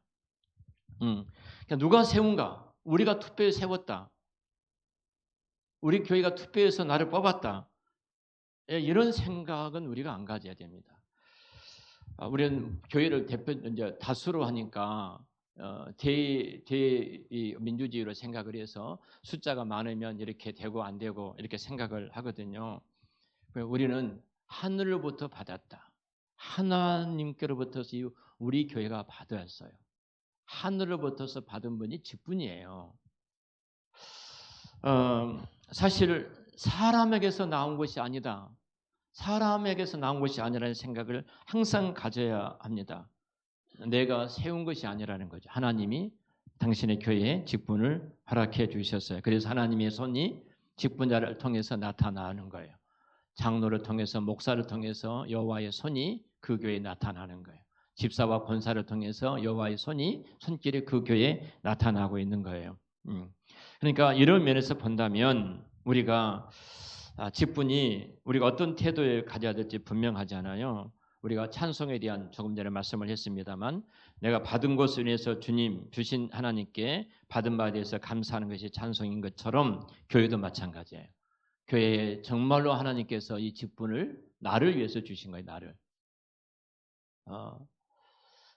그러니까 누가 세운가? 우리가 투표해 세웠다. 우리 교회가 투표해서 나를 뽑았다. 이런 생각은 우리가 안 가져야 됩니다. 우리는 교회를 이제 다수로 하니까 대민주주의로 생각을 해서 숫자가 많으면 이렇게 되고 안 되고 이렇게 생각을 하거든요. 우리는 하늘로부터 받았다. 하나님께로부터서 우리 교회가 받았어요. 하늘로부터서 받은 분이 직분이에요. 사실 사람에게서 나온 것이 아니다. 사람에게서 나온 것이 아니라는 생각을 항상 가져야 합니다. 내가 세운 것이 아니라는 거죠. 하나님이 당신의 교회에 직분을 허락해 주셨어요. 그래서 하나님의 손이 직분자를 통해서 나타나는 거예요. 장로를 통해서, 목사를 통해서 여호와의 손이 그 교회에 나타나는 거예요. 집사와 권사를 통해서 여호와의 손길이 그 교회에 나타나고 있는 거예요. 그러니까 이런 면에서 본다면 우리가 직분이 우리가 어떤 태도를 가져야 될지 분명하잖아요. 우리가 찬송에 대한 조금 전에 말씀을 했습니다만 내가 받은 것을 위해서 주님 주신 하나님께 받은 바에 대해서 감사하는 것이 찬송인 것처럼 교회도 마찬가지예요. 교회에 정말로 하나님께서 이 직분을 나를 위해서 주신 거예요. 나를.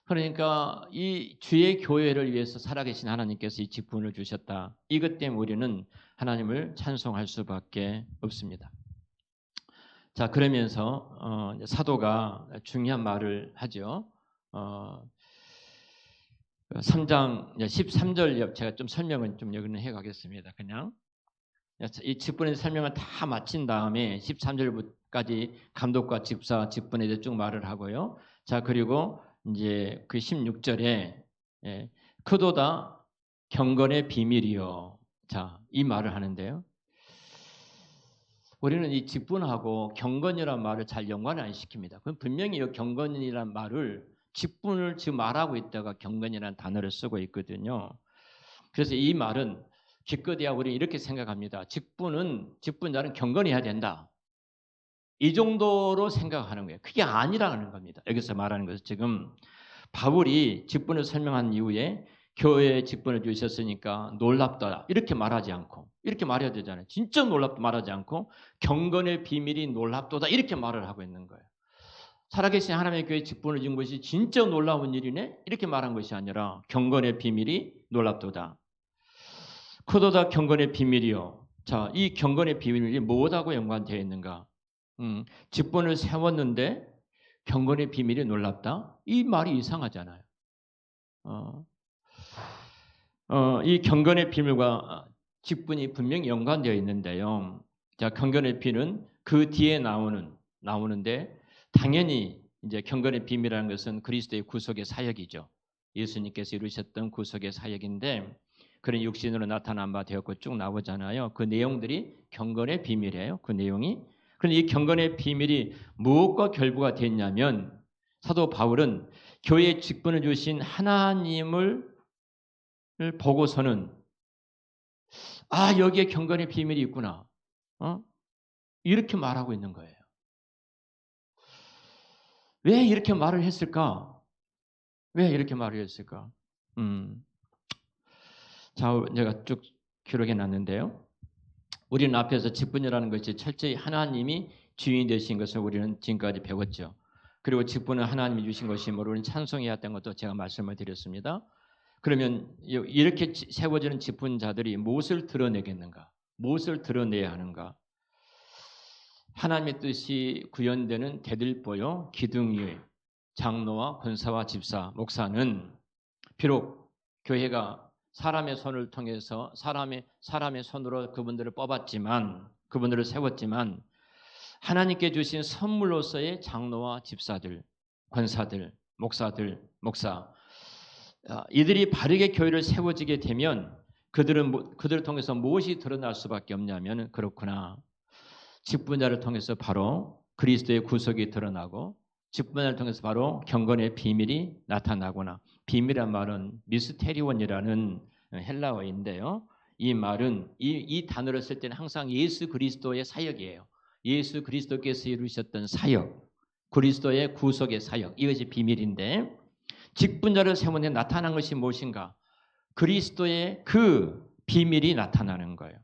그러니까 이 주의 교회를 위해서 살아계신 하나님께서 이 직분을 주셨다. 이것 때문에 우리는 하나님을 찬송할 수밖에 없습니다. 자, 그러면서 사도가 중요한 말을 하죠. 3장 13절 제가 좀 설명은 좀 여기는 해가겠습니다. 그냥 이 직분의 설명을 다 마친 다음에 13절까지 감독과 집사 직분에 대해 쭉 말을 하고요. 자, 그리고 이제 그 16절에 크도다 경건의 비밀이요. 자, 이 말을 하는데요. 우리는 이 직분하고 경건이라는 말을 잘 연관을 안 시킵니다. 그럼 분명히 이 경건이라는 말을 직분을 지금 말하고 있다가 경건이라는 단어를 쓰고 있거든요. 그래서 이 말은 기껏해야 우리 이렇게 생각합니다. 직분자는 경건해야 된다. 이 정도로 생각하는 거예요. 그게 아니라는 겁니다. 여기서 말하는 것은 지금 바울이 직분을 설명한 이후에 교회에 직분을 주셨으니까 놀랍다 이렇게 말하지 않고 이렇게 말해야 되잖아요. 진짜 놀랍다 말하지 않고 경건의 비밀이 놀랍도다 이렇게 말을 하고 있는 거예요. 살아계신 하나님의 교회에 직분을 준 것이 진짜 놀라운 일이네 이렇게 말한 것이 아니라 경건의 비밀이 놀랍도다. 크도다 경건의 비밀이요. 자, 이 경건의 비밀이 무엇하고 연관되어 있는가? 직분을 세웠는데 경건의 비밀이 놀랍다? 이 말이 이상하잖아요. 이 경건의 비밀과 직분이 분명히 연관되어 있는데요. 자, 경건의 비밀은 그 뒤에 나오는데 당연히 이제 경건의 비밀이라는 것은 그리스도의 구속의 사역이죠. 예수님께서 이루셨던 구속의 사역인데 그런 육신으로 나타난 바 되었고 쭉 나오잖아요. 그 내용들이 경건의 비밀이에요. 그 내용이. 그런데 이 경건의 비밀이 무엇과 결부가 됐냐면 사도 바울은 교회에 직분을 주신 하나님을 보고서는 여기에 경건의 비밀이 있구나. 이렇게 말하고 있는 거예요. 왜 이렇게 말을 했을까? 왜 이렇게 말을 했을까? 자, 제가 쭉 기록해 놨는데요. 우리는 앞에서 직분이라는 것이 철저히 하나님이 주인이 되신 것을 우리는 지금까지 배웠죠. 그리고 직분은 하나님이 주신 것이므로 우리는 찬송해야 했던 것도 제가 말씀을 드렸습니다. 그러면 이렇게 세워지는 직분자들이 무엇을 드러내겠는가? 무엇을 드러내야 하는가? 하나님의 뜻이 구현되는 대들보요, 기둥위, 장로와 권사와 집사, 목사는 비록 교회가 사람의 손을 통해서 사람의 손으로 그분들을 뽑았지만 그분들을 세웠지만 하나님께 주신 선물로서의 장로와 집사들, 권사들, 목사 이들이 바르게 교회를 세워지게 되면 그들을 통해서 무엇이 드러날 수밖에 없냐면 그렇구나. 직분자를 통해서 바로 그리스도의 구속이 드러나고 직분자를 통해서 바로 경건의 비밀이 나타나구나. 비밀이란 말은 미스테리온이라는 헬라어인데요. 이 말은 이 단어를 쓸 때는 항상 예수 그리스도의 사역이에요. 예수 그리스도께서 이루셨던 사역, 그리스도의 구속의 사역 이것이 비밀인데 직분자를 세우는데 나타난 것이 무엇인가? 그리스도의 그 비밀이 나타나는 거예요.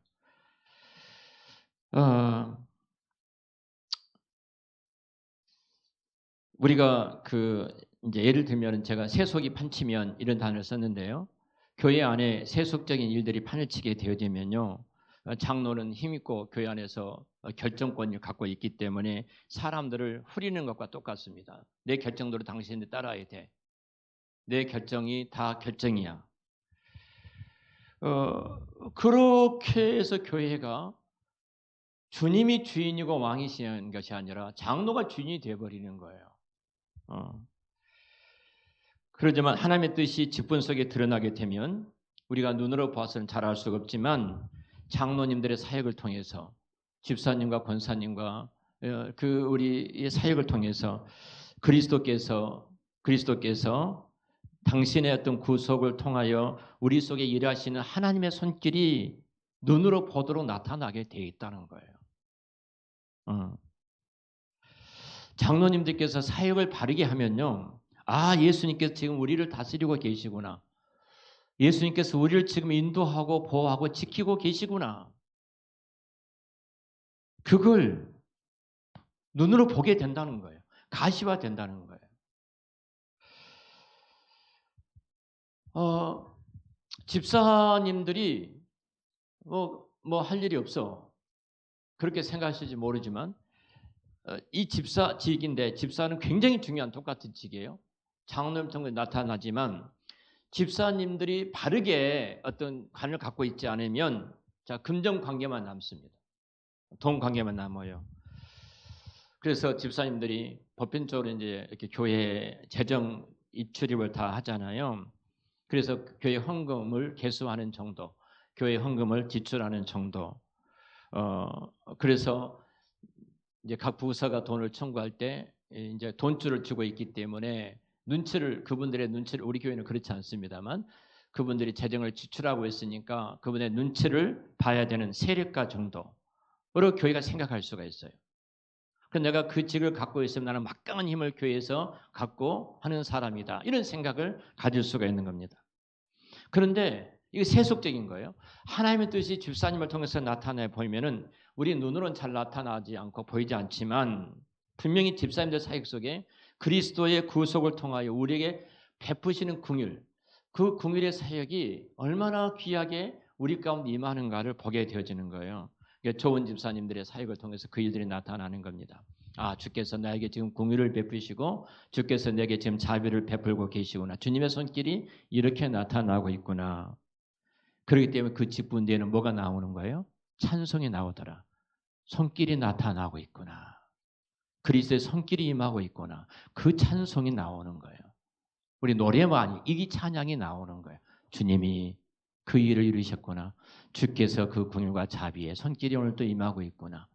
우리가 이제 예를 들면 제가 세속이 판치면 이런 단어를 썼는데요. 교회 안에 세속적인 일들이 판을 치게 되어지면요. 장로는 힘있고 교회 안에서 결정권을 갖고 있기 때문에 사람들을 후리는 것과 똑같습니다. 내 결정대로 당신들 따라야 돼. 내 결정이 다 결정이야. 그렇게 해서 교회가 주님이 주인이고 왕이시는 것이 아니라 장로가 주인이 되어버리는 거예요. 그러지만 하나님의 뜻이 직분 속에 드러나게 되면 우리가 눈으로 봐서는 잘 알 수가 없지만 장로님들의 사역을 통해서 집사님과 권사님과 우리의 사역을 통해서 그리스도께서 당신의 어떤 구속을 통하여 우리 속에 일하시는 하나님의 손길이 눈으로 보도록 나타나게 되어 있다는 거예요. 장로님들께서 사역을 바르게 하면요. 아, 예수님께서 지금 우리를 다스리고 계시구나. 예수님께서 우리를 지금 인도하고 보호하고 지키고 계시구나. 그걸 눈으로 보게 된다는 거예요. 가시화 된다는 거예요. 집사님들이 뭐 할 일이 없어. 그렇게 생각하실지 모르지만 이 집사직인데 집사는 굉장히 중요한 똑같은 직이에요. 장로님 통해 나타나지만 집사님들이 바르게 어떤 관을 갖고 있지 않으면 자, 금전 관계만 남습니다. 돈 관계만 남아요. 그래서 집사님들이 보편적으로 이제 이렇게 교회 재정 입출입을 다 하잖아요. 그래서 교회 헌금을 개수하는 정도, 교회 헌금을 지출하는 정도. 그래서 이제 각 부서가 돈을 청구할 때 이제 돈줄을 주고 있기 때문에 그분들의 눈치를 우리 교회는 그렇지 않습니다만 그분들이 재정을 지출하고 있으니까 그분의 눈치를 봐야 되는 세력가 정도로 교회가 생각할 수가 있어요. 그래서 내가 그 직을 갖고 있으면 나는 막강한 힘을 교회에서 갖고 하는 사람이다. 이런 생각을 가질 수가 있는 겁니다. 그런데 이게 세속적인 거예요. 하나님의 뜻이 집사님을 통해서 나타내 보이면은 우리 눈으로는 잘 나타나지 않고 보이지 않지만 분명히 집사님들 사역 속에 그리스도의 구속을 통하여 우리에게 베푸시는 긍휼, 그 긍휼의 사역이 얼마나 귀하게 우리 가운데 임하는가를 보게 되어지는 거예요. 좋은 집사님들의 사역을 통해서 그 일들이 나타나는 겁니다. 아, 주께서 나에게 지금 긍휼을 베푸시고 주께서 내게 지금 자비를 베풀고 계시구나. 주님의 손길이 이렇게 나타나고 있구나. 그렇기 때문에 그 직분 뒤에는 뭐가 나오는 거예요? 찬송이 나오더라. 손길이 나타나고 있구나. 그리스도의 손길이 임하고 있구나. 그 찬송이 나오는 거예요. 우리 노래만이 이 찬양이 나오는 거예요. 주님이 그 일을 이루셨구나. 주께서 그 긍휼과 자비에 손길이 오늘 또 임하고 있구나.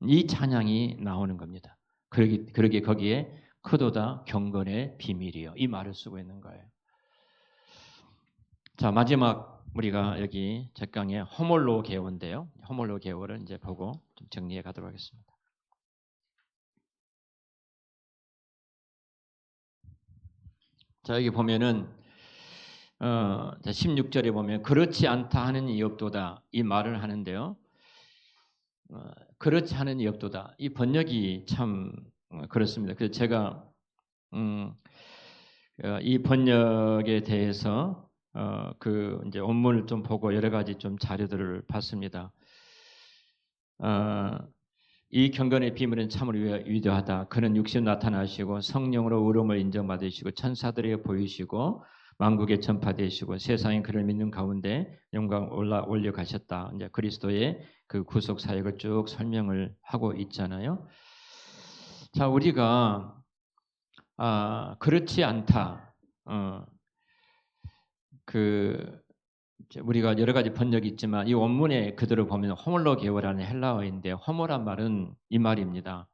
이 찬양이 나오는 겁니다. 그러게 거기에 크도다 경건의 비밀이요. 이 말을 쓰고 있는 거예요. 자, 마지막 우리가 여기 책강에 호몰로 계어인데요. 호몰로 계어를 이제 보고 좀 정리해 가도록 하겠습니다. 자, 여기 보면은 16절에 보면 그렇지 않다 하는 이 없도다 이 말을 하는데요. 그렇지 않은 이 없도다. 이 번역이 참 그렇습니다. 그래서 제가 이 번역에 대해서 이제 원문을 좀 보고 여러 가지 좀 자료들을 봤습니다. 이 경건의 비밀은 참으로 위대하다. 그는 육신 나타나시고 성령으로 의로움을 인정받으시고 천사들에게 보이시고 만국에 전파되시고 세상에 그를 믿는 가운데 영광 올려 가셨다. 이제 그리스도의 그 구속 사역을 쭉 설명을 하고 있잖아요. 자, 우리가 그렇지 않다. 우리가 여러 가지 번역이 있지만 이 원문에 그대로 보면 호몰로 게오라는 헬라어인데 호모란 말은 이 말입니다.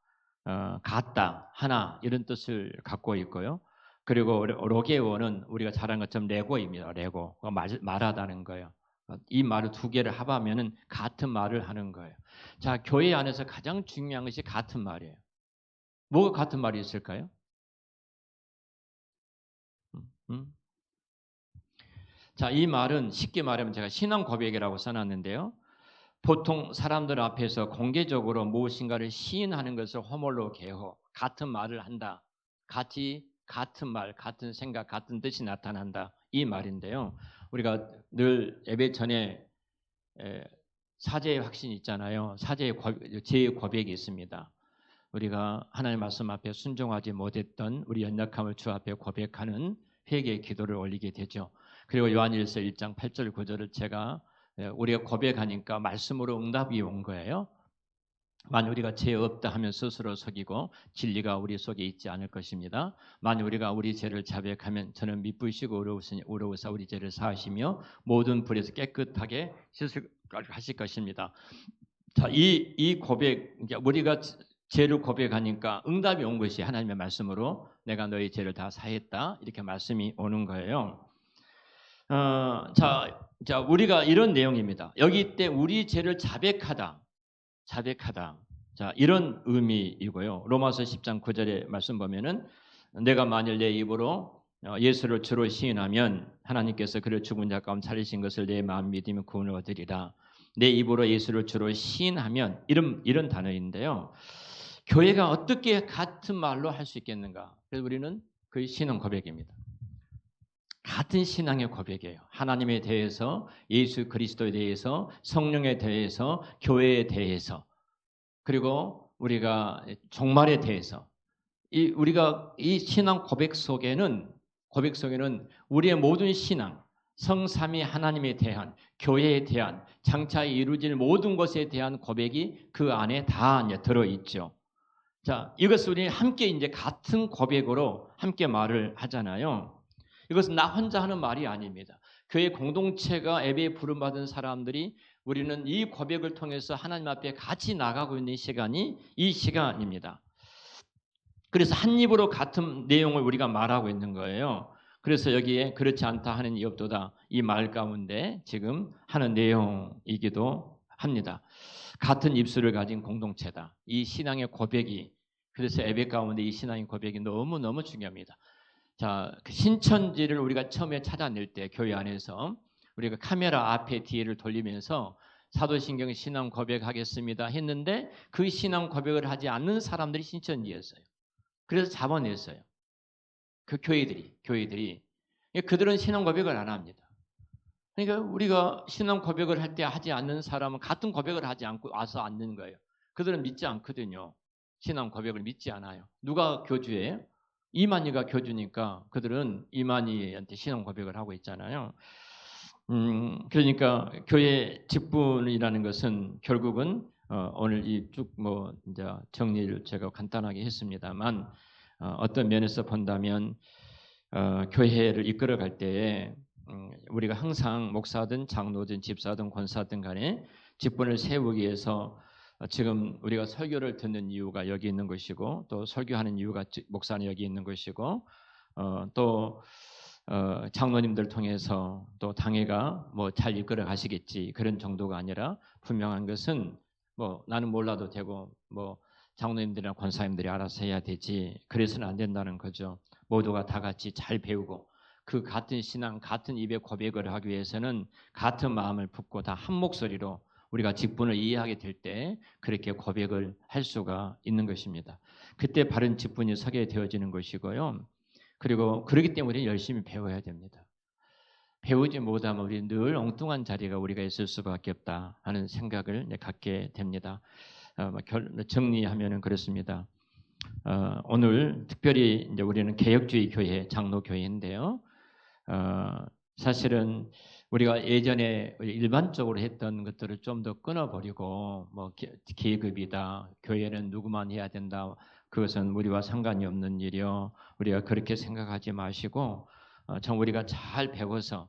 같다, 하나 이런 뜻을 갖고 있고요. 그리고 로게오는 우리가 잘 아는 것처럼 레고입니다. 레고 말하다는 거예요. 이 말을 두 개를 합하면은 같은 말을 하는 거예요. 자, 교회 안에서 가장 중요한 것이 같은 말이에요. 뭐가 같은 말이 있을까요? 자, 이 말은 쉽게 말하면 제가 신앙 고백이라고 써놨는데요. 보통 사람들 앞에서 공개적으로 무엇인가를 시인하는 것을 허물로 개호, 같은 말을 한다. 같은 말, 같은 생각, 같은 뜻이 나타난다. 이 말인데요. 우리가 늘 예배 전에 사죄의 확신이 있잖아요. 제의 고백이 있습니다. 우리가 하나님 말씀 앞에 순종하지 못했던 우리 연약함을 주 앞에 고백하는 회개의 기도를 올리게 되죠. 그리고 요한일서 1장 8절 9절을 제가 우리가 고백하니까 말씀으로 응답이 온 거예요. 만일 우리가 죄 없다 하면 스스로 속이고 진리가 우리 속에 있지 않을 것입니다. 만일 우리가 우리 죄를 자백하면 저는 미쁘시고 의로우사 우리 죄를 사하시며 모든 불에서 깨끗하게 씻으실 것입니다. 자, 이 고백, 우리가 죄를 고백하니까 응답이 온 것이 하나님의 말씀으로 내가 너희 죄를 다 사했다 이렇게 말씀이 오는 거예요. 자, 우리가 이런 내용입니다. 여기 때 우리 죄를 자백하다. 자, 이런 의미이고요. 로마서 10장 9절의 말씀 보면은 내가 만일 내 입으로 예수를 주로 시인하면 하나님께서 그를 죽은 자 가운데 살리신 것을 내 마음 믿으면 구원을 얻으리라. 내 입으로 예수를 주로 시인하면 이런 단어인데요. 교회가 어떻게 같은 말로 할 수 있겠는가? 그래서 우리는 그 신앙 고백입니다. 같은 신앙의 고백이에요. 하나님에 대해서, 예수 그리스도에 대해서, 성령에 대해서, 교회에 대해서, 그리고 우리가 종말에 대해서, 우리가 이 신앙 고백 속에는 우리의 모든 신앙, 성삼위 하나님에 대한, 교회에 대한, 장차 이루어질 모든 것에 대한 고백이 그 안에 다 들어 있죠. 자, 이것을 우리 함께 이제 같은 고백으로 함께 말을 하잖아요. 이것은 나 혼자 하는 말이 아닙니다. 교회 공동체가 예배에 부름받은 사람들이 우리는 이 고백을 통해서 하나님 앞에 같이 나가고 있는 시간이 이 시간입니다. 그래서 한 입으로 같은 내용을 우리가 말하고 있는 거예요. 그래서 여기에 그렇지 않다 하는 이 없도다 이 말 가운데 지금 하는 내용이기도 합니다. 같은 입술을 가진 공동체다. 이 신앙의 고백이, 그래서 예배 가운데 이 신앙의 고백이 너무너무 중요합니다. 자, 그 신천지를 우리가 처음에 찾아낼 때 교회 안에서 우리가 카메라 앞에 뒤를 돌리면서 사도신경 신앙 고백하겠습니다 했는데 그 신앙 고백을 하지 않는 사람들이 신천지였어요. 그래서 잡아냈어요. 그 교회들이 그들은 신앙 고백을 안 합니다. 그러니까 우리가 신앙 고백을 할 때 하지 않는 사람은 같은 고백을 하지 않고 와서 앉는 거예요. 그들은 믿지 않거든요. 신앙 고백을 믿지 않아요. 누가 교주예요? 이만희가 교주니까 그들은 이만희한테 신앙 고백을 하고 있잖아요. 그러니까 교회 직분이라는 것은 결국은 오늘 이 쭉 이제 정리를 제가 간단하게 했습니다만 어떤 면에서 본다면 교회를 이끌어갈 때에 우리가 항상 목사든 장로든 집사든 권사든 간에 직분을 세우기 위해서 지금 우리가 설교를 듣는 이유가 여기 있는 것이고 또 설교하는 이유가 목사는 여기 있는 것이고 또 장로님들 통해서 또 당회가 잘 이끌어 가시겠지 그런 정도가 아니라 분명한 것은 나는 몰라도 되고 장로님들이나 권사님들이 알아서 해야 되지 그래서는 안 된다는 거죠. 모두가 다 같이 잘 배우고 그 같은 신앙 같은 입의 고백을 하기 위해서는 같은 마음을 품고 다 한 목소리로 우리가 직분을 이해하게 될 때 그렇게 고백을 할 수가 있는 것입니다. 그때 바른 직분이 서게 되어지는 것이고요. 그리고 그렇기 때문에 열심히 배워야 됩니다. 배우지 못하면 우리 늘 엉뚱한 자리가 우리가 있을 수밖에 없다 하는 생각을 갖게 됩니다. 정리하면은 그렇습니다. 오늘 특별히 이제 우리는 개혁주의 교회, 장로교회인데요. 사실은 우리가 예전에 일반적으로 했던 것들을 좀 더 끊어버리고 계급이다, 교회는 누구만 해야 된다, 그것은 우리와 상관이 없는 일이요. 우리가 그렇게 생각하지 마시고 참 우리가 잘 배워서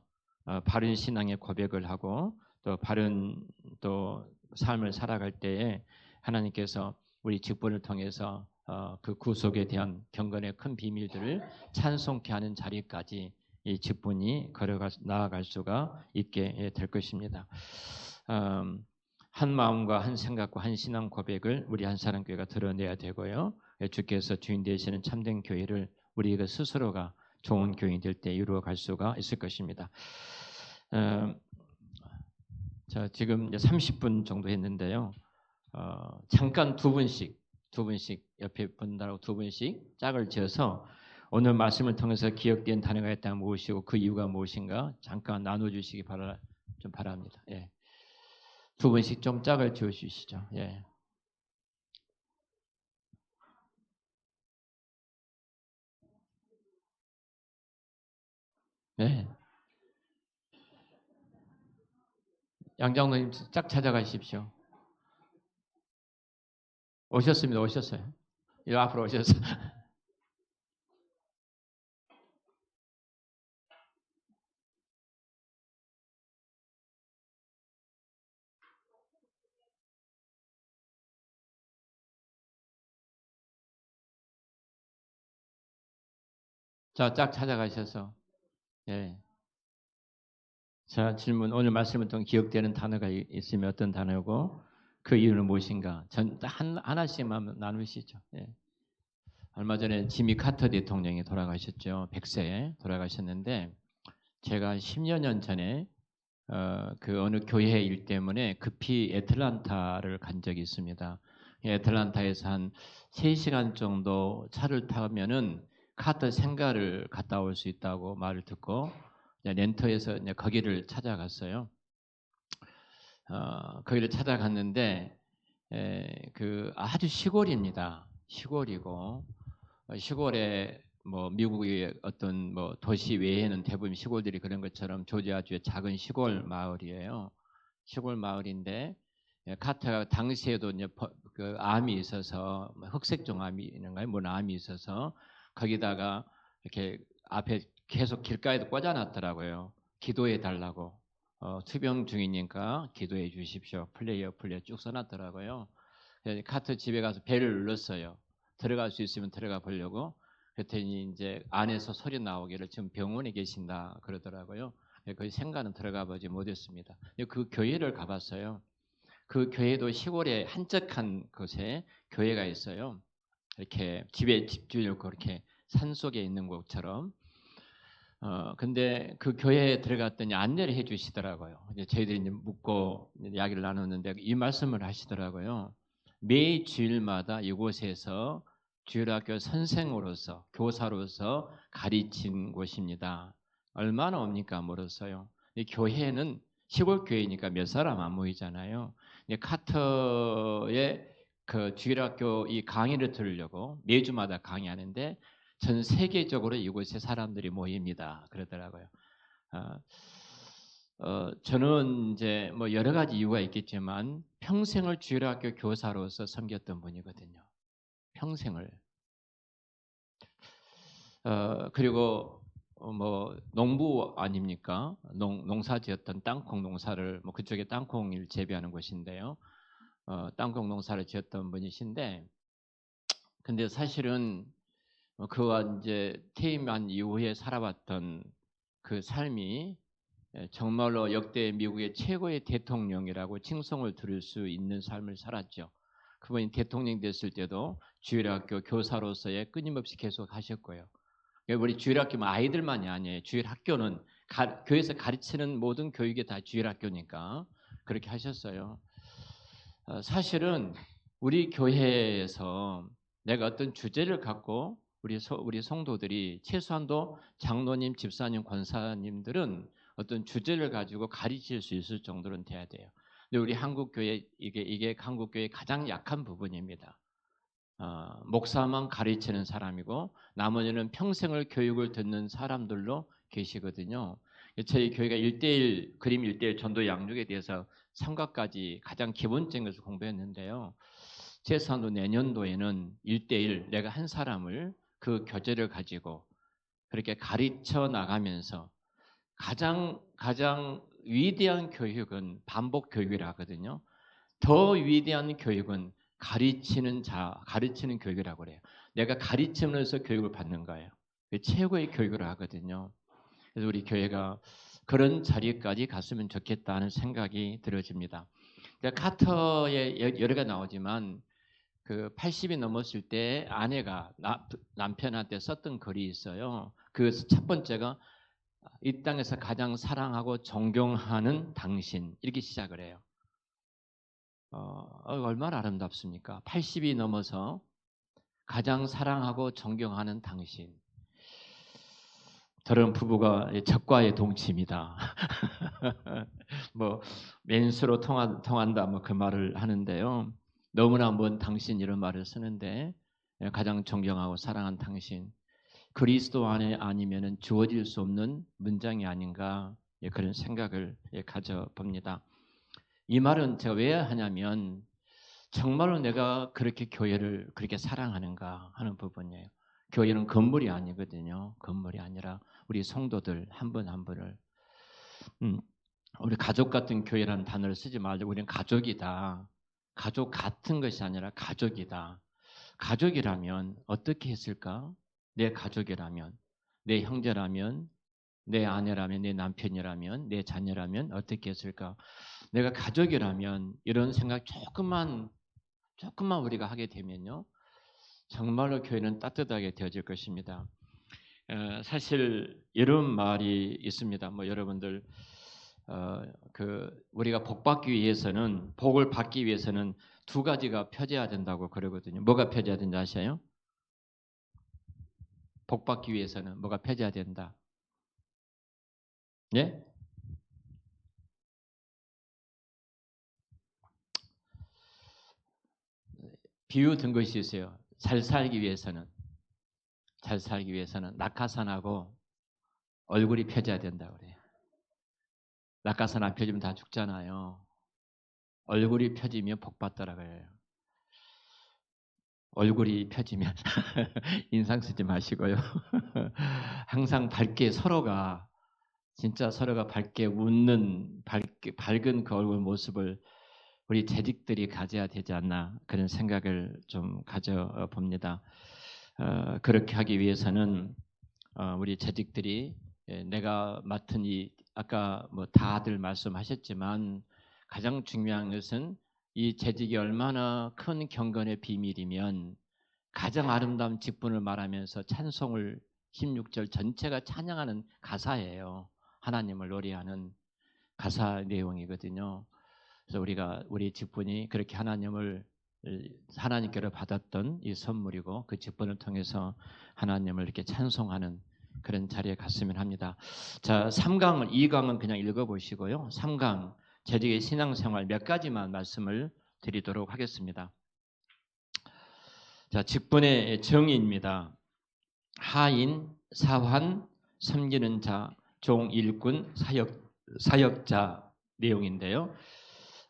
바른 신앙의 고백을 하고 또 바른 또 삶을 살아갈 때에 하나님께서 우리 직분을 통해서 그 구속에 대한 경건의 큰 비밀들을 찬송케 하는 자리까지 이 직분이 나아갈 수가 있게 될 것입니다. 한 마음과 한 생각과 한 신앙 고백을 우리 한사람교회가 드러내야 되고요. 주께서 주인 되시는 참된 교회를 우리가 스스로가 좋은 교인이 될 때 이루어 갈 수가 있을 것입니다. 어, 자, 지금 이제 30분 정도 했는데요. 잠깐 두 분씩 옆에 분들하고 두 분씩 짝을 지어서 오늘 말씀을 통해서 기억된 단어가 있다면 무엇이고 그 이유가 무엇인가 잠깐 나눠주시기 바랍니다. 예. 두 분씩 좀 짝을 지어 주시죠. 예. 네. 양장로님 짝 찾아가십시오. 오셨어요. 이 앞으로 오셨어요. 자, 짝 찾아가셔서 예. 자, 질문 오늘 말씀을 통해 기억되는 단어가 있으면 어떤 단어고 그 이유는 무엇인가? 하나씩만 나누시죠. 예. 얼마 전에 지미 카터 대통령이 돌아가셨죠. 100세에 돌아가셨는데 제가 10여 년 전에 그 어느 교회 일 때문에 급히 애틀란타를 간 적이 있습니다. 애틀란타에서 한 3시간 정도 차를 타면은 카터 생가를 갔다 올 수 있다고 말을 듣고 렌터에서 거기를 찾아갔어요. 거기를 찾아갔는데 그 아주 시골입니다. 시골이고 시골에 뭐 미국의 어떤 뭐 도시 외에는 대부분 시골들이 그런 것처럼 조지아주의 작은 시골 마을이에요. 시골 마을인데 카터가 당시에도 이제 그 암이 있어서 흑색종 암이 있는가요? 뭔 암이 있어서 거기다가 이렇게 앞에 계속 길가에도 꽂아놨더라고요. 기도해 달라고. 투병 중이니까 기도해 주십시오. 플레이어 쭉 써놨더라고요. 그래서 카터 집에 가서 벨을 눌렀어요. 들어갈 수 있으면 들어가 보려고. 그랬더니 이제 안에서 소리 나오기를 지금 병원에 계신다 그러더라고요. 그 생가는 들어가 보지 못했습니다. 그 교회를 가봤어요. 그 교회도 시골에 한적한 곳에 교회가 있어요. 이렇게 집에 집주인을 그렇게 산 속에 있는 곳처럼. 근데 그 교회에 들어갔더니 안내를 해 주시더라고요. 이제 저희들이 이제 묻고 이야기를 나눴는데 이 말씀을 하시더라고요. 매 주일마다 이곳에서 주일학교 선생으로서 교사로서 가르친 곳입니다. 얼마나 옵니까? 멀었어요. 이 교회는 시골 교회니까 몇 사람 안 모이잖아요. 카터의 그 주일학교 이 강의를 들으려고 매주마다 강의하는데 전 세계적으로 이곳에 사람들이 모입니다. 그러더라고요. 저는 이제 뭐 여러 가지 이유가 있겠지만 평생을 주일학교 교사로서 섬겼던 분이거든요. 평생을. 그리고 뭐 농부 아닙니까? 농사지었던 땅콩 농사를 뭐 그쪽에 땅콩을 재배하는 곳인데요. 땅콩 농사를 지었던 분이신데, 근데 사실은 그와 이제 퇴임한 이후에 살아왔던 그 삶이 정말로 역대 미국의 최고의 대통령이라고 칭송을 들을 수 있는 삶을 살았죠. 그분이 대통령 됐을 때도 주일학교 교사로서의 끊임없이 계속 하셨고요. 우리 주일학교면 아이들만이 아니에요. 주일학교는 교회에서 가르치는 모든 교육이 다 주일학교니까 그렇게 하셨어요. 사실은 우리 교회에서 내가 어떤 주제를 갖고 우리 성도들이 최소한도 장로님, 집사님, 권사님들은 어떤 주제를 가지고 가르칠 수 있을 정도는 돼야 돼요. 근데 우리 한국 교회 이게 한국 교회의 가장 약한 부분입니다. 목사만 가르치는 사람이고 나머지는 평생을 교육을 듣는 사람들로 계시거든요. 저희 교회가 1대1 그림 1대1 전도 양육에 대해서 삼각까지 가장 기본적인 것을 공부했는데요. 최소한도 내년도에는 1대1 내가 한 사람을 그 교재를 가지고 그렇게 가르쳐 나가면서 가장 위대한 교육은 반복 교육이라 하거든요. 더 위대한 교육은 가르치는 교육이라고 그래요. 내가 가르치면서 교육을 받는 거예요. 최고의 교육을 하거든요. 그래서 우리 교회가 그런 자리까지 갔으면 좋겠다는 생각이 들어집니다. 카터에 여러 가 나오지만 그 80이 넘었을 때 아내가 남편한테 썼던 글이 있어요. 그 첫 번째가 이 땅에서 가장 사랑하고 존경하는 당신 이렇게 시작을 해요. 얼마나 아름답습니까? 80이 넘어서 가장 사랑하고 존경하는 당신. 저런 부부가 적과의 동침이다. 뭐 맨수로 통한다 뭐 그 말을 하는데요. 너무나 먼 당신 이런 말을 쓰는데 가장 존경하고 사랑한 당신. 그리스도 안에 아니면은 주어질 수 없는 문장이 아닌가 그런 생각을 가져봅니다. 이 말은 제가 왜 하냐면 정말로 내가 그렇게 교회를 그렇게 사랑하는가 하는 부분이에요. 교회는 건물이 아니거든요. 건물이 아니라 우리 성도들 한 분 한 분을 우리 가족 같은 교회라는 단어를 쓰지 말고 우리는 가족이다. 가족 같은 것이 아니라 가족이다. 가족이라면 어떻게 했을까? 내 가족이라면, 내 형제라면, 내 아내라면, 내 남편이라면, 내 자녀라면 어떻게 했을까? 내가 가족이라면 이런 생각 조금만 우리가 하게 되면요. 정말로 교회는 따뜻하게 되어질 것입니다. 사실 이런 말이 있습니다. 뭐 여러분들 우리가 복을 받기 위해서는 두 가지가 펴져야 된다고 그러거든요. 뭐가 펴져야 된지 아세요? 복 받기 위해서는 뭐가 펴져야 된다. 예? 비유 든 것이 있어요. 잘 살기 위해서는 낙하산하고 얼굴이 펴져야 된다 그래요. 낙하산 안 펴지면 다 죽잖아요. 얼굴이 펴지면 복 받더라 그래요. 얼굴이 펴지면 인상 쓰지 마시고요. 항상 서로가 밝게 웃는 밝은 그 얼굴 모습을 우리 재직들이 가져야 되지 않나 그런 생각을 좀 가져봅니다. 그렇게 하기 위해서는 우리 재직들이 내가 맡은 아까 뭐 다들 말씀하셨지만 가장 중요한 것은 이 재직이 얼마나 큰 경건의 비밀이면 가장 아름다운 직분을 말하면서 찬송을 16절 전체가 찬양하는 가사예요. 하나님을 노래하는 가사 내용이거든요. 그래서 우리 직분이 그렇게 하나님께로 받았던 이 선물이고 그 직분을 통해서 하나님을 이렇게 찬송하는 그런 자리에 갔으면 합니다. 자, 2강은 그냥 읽어보시고요. 3강 재직의 신앙생활 몇 가지만 말씀을 드리도록 하겠습니다. 자, 직분의 정의입니다. 하인, 사환, 섬기는 자, 종, 일꾼, 사역자 내용인데요.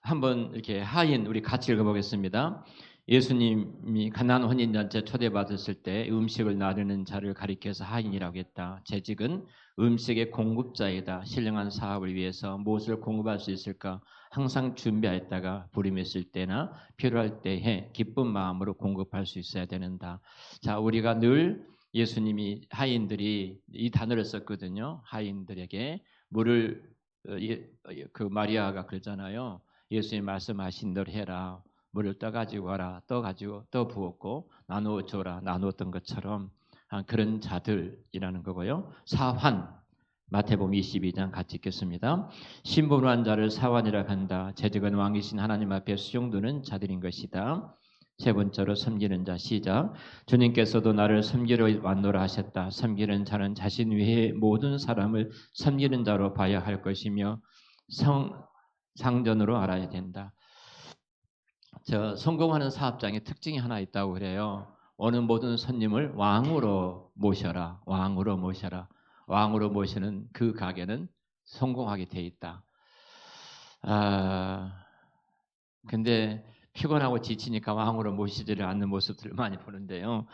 한번 이렇게 하인 우리 같이 읽어보겠습니다. 예수님이 가나안 혼인잔치에 초대받았을 때 음식을 나르는 자를 가리켜서 하인이라고 했다. 재직은 음식의 공급자이다. 신령한 사업을 위해서 무엇을 공급할 수 있을까? 항상 준비하였다가 부름이 있을 때나 필요할 때에 기쁜 마음으로 공급할 수 있어야 되는다. 자, 우리가 늘 예수님이 하인들이 이 단어를 썼거든요. 하인들에게 물을 그 마리아가 그러잖아요. 예수님 말씀하신 대로 해라. 물을 떠가지고 와라. 떠가지고 떠 부었고 나누어 줘라. 나누었던 것처럼 그런 자들이라는 거고요. 사환 마태복음 22장 같이 읽겠습니다. 신분한 자를 사환이라 한다. 재직은 왕이신 하나님 앞에 수용두는 자들인 것이다. 세 번째로 섬기는 자 시작. 주님께서도 나를 섬기러 왔노라 하셨다. 섬기는 자는 자신 외에 모든 사람을 섬기는 자로 봐야 할 것이며 상전으로 알아야 된다. 성공하는 사업장의 특징이 하나 있다고 그래요. 오는 모든 손님을 왕으로 모셔라. 왕으로 모시는 그 가게는 성공하게 돼 있다. 근데 피곤하고 지치니까 왕으로 모시지를 않는 모습들을 많이 보는데요.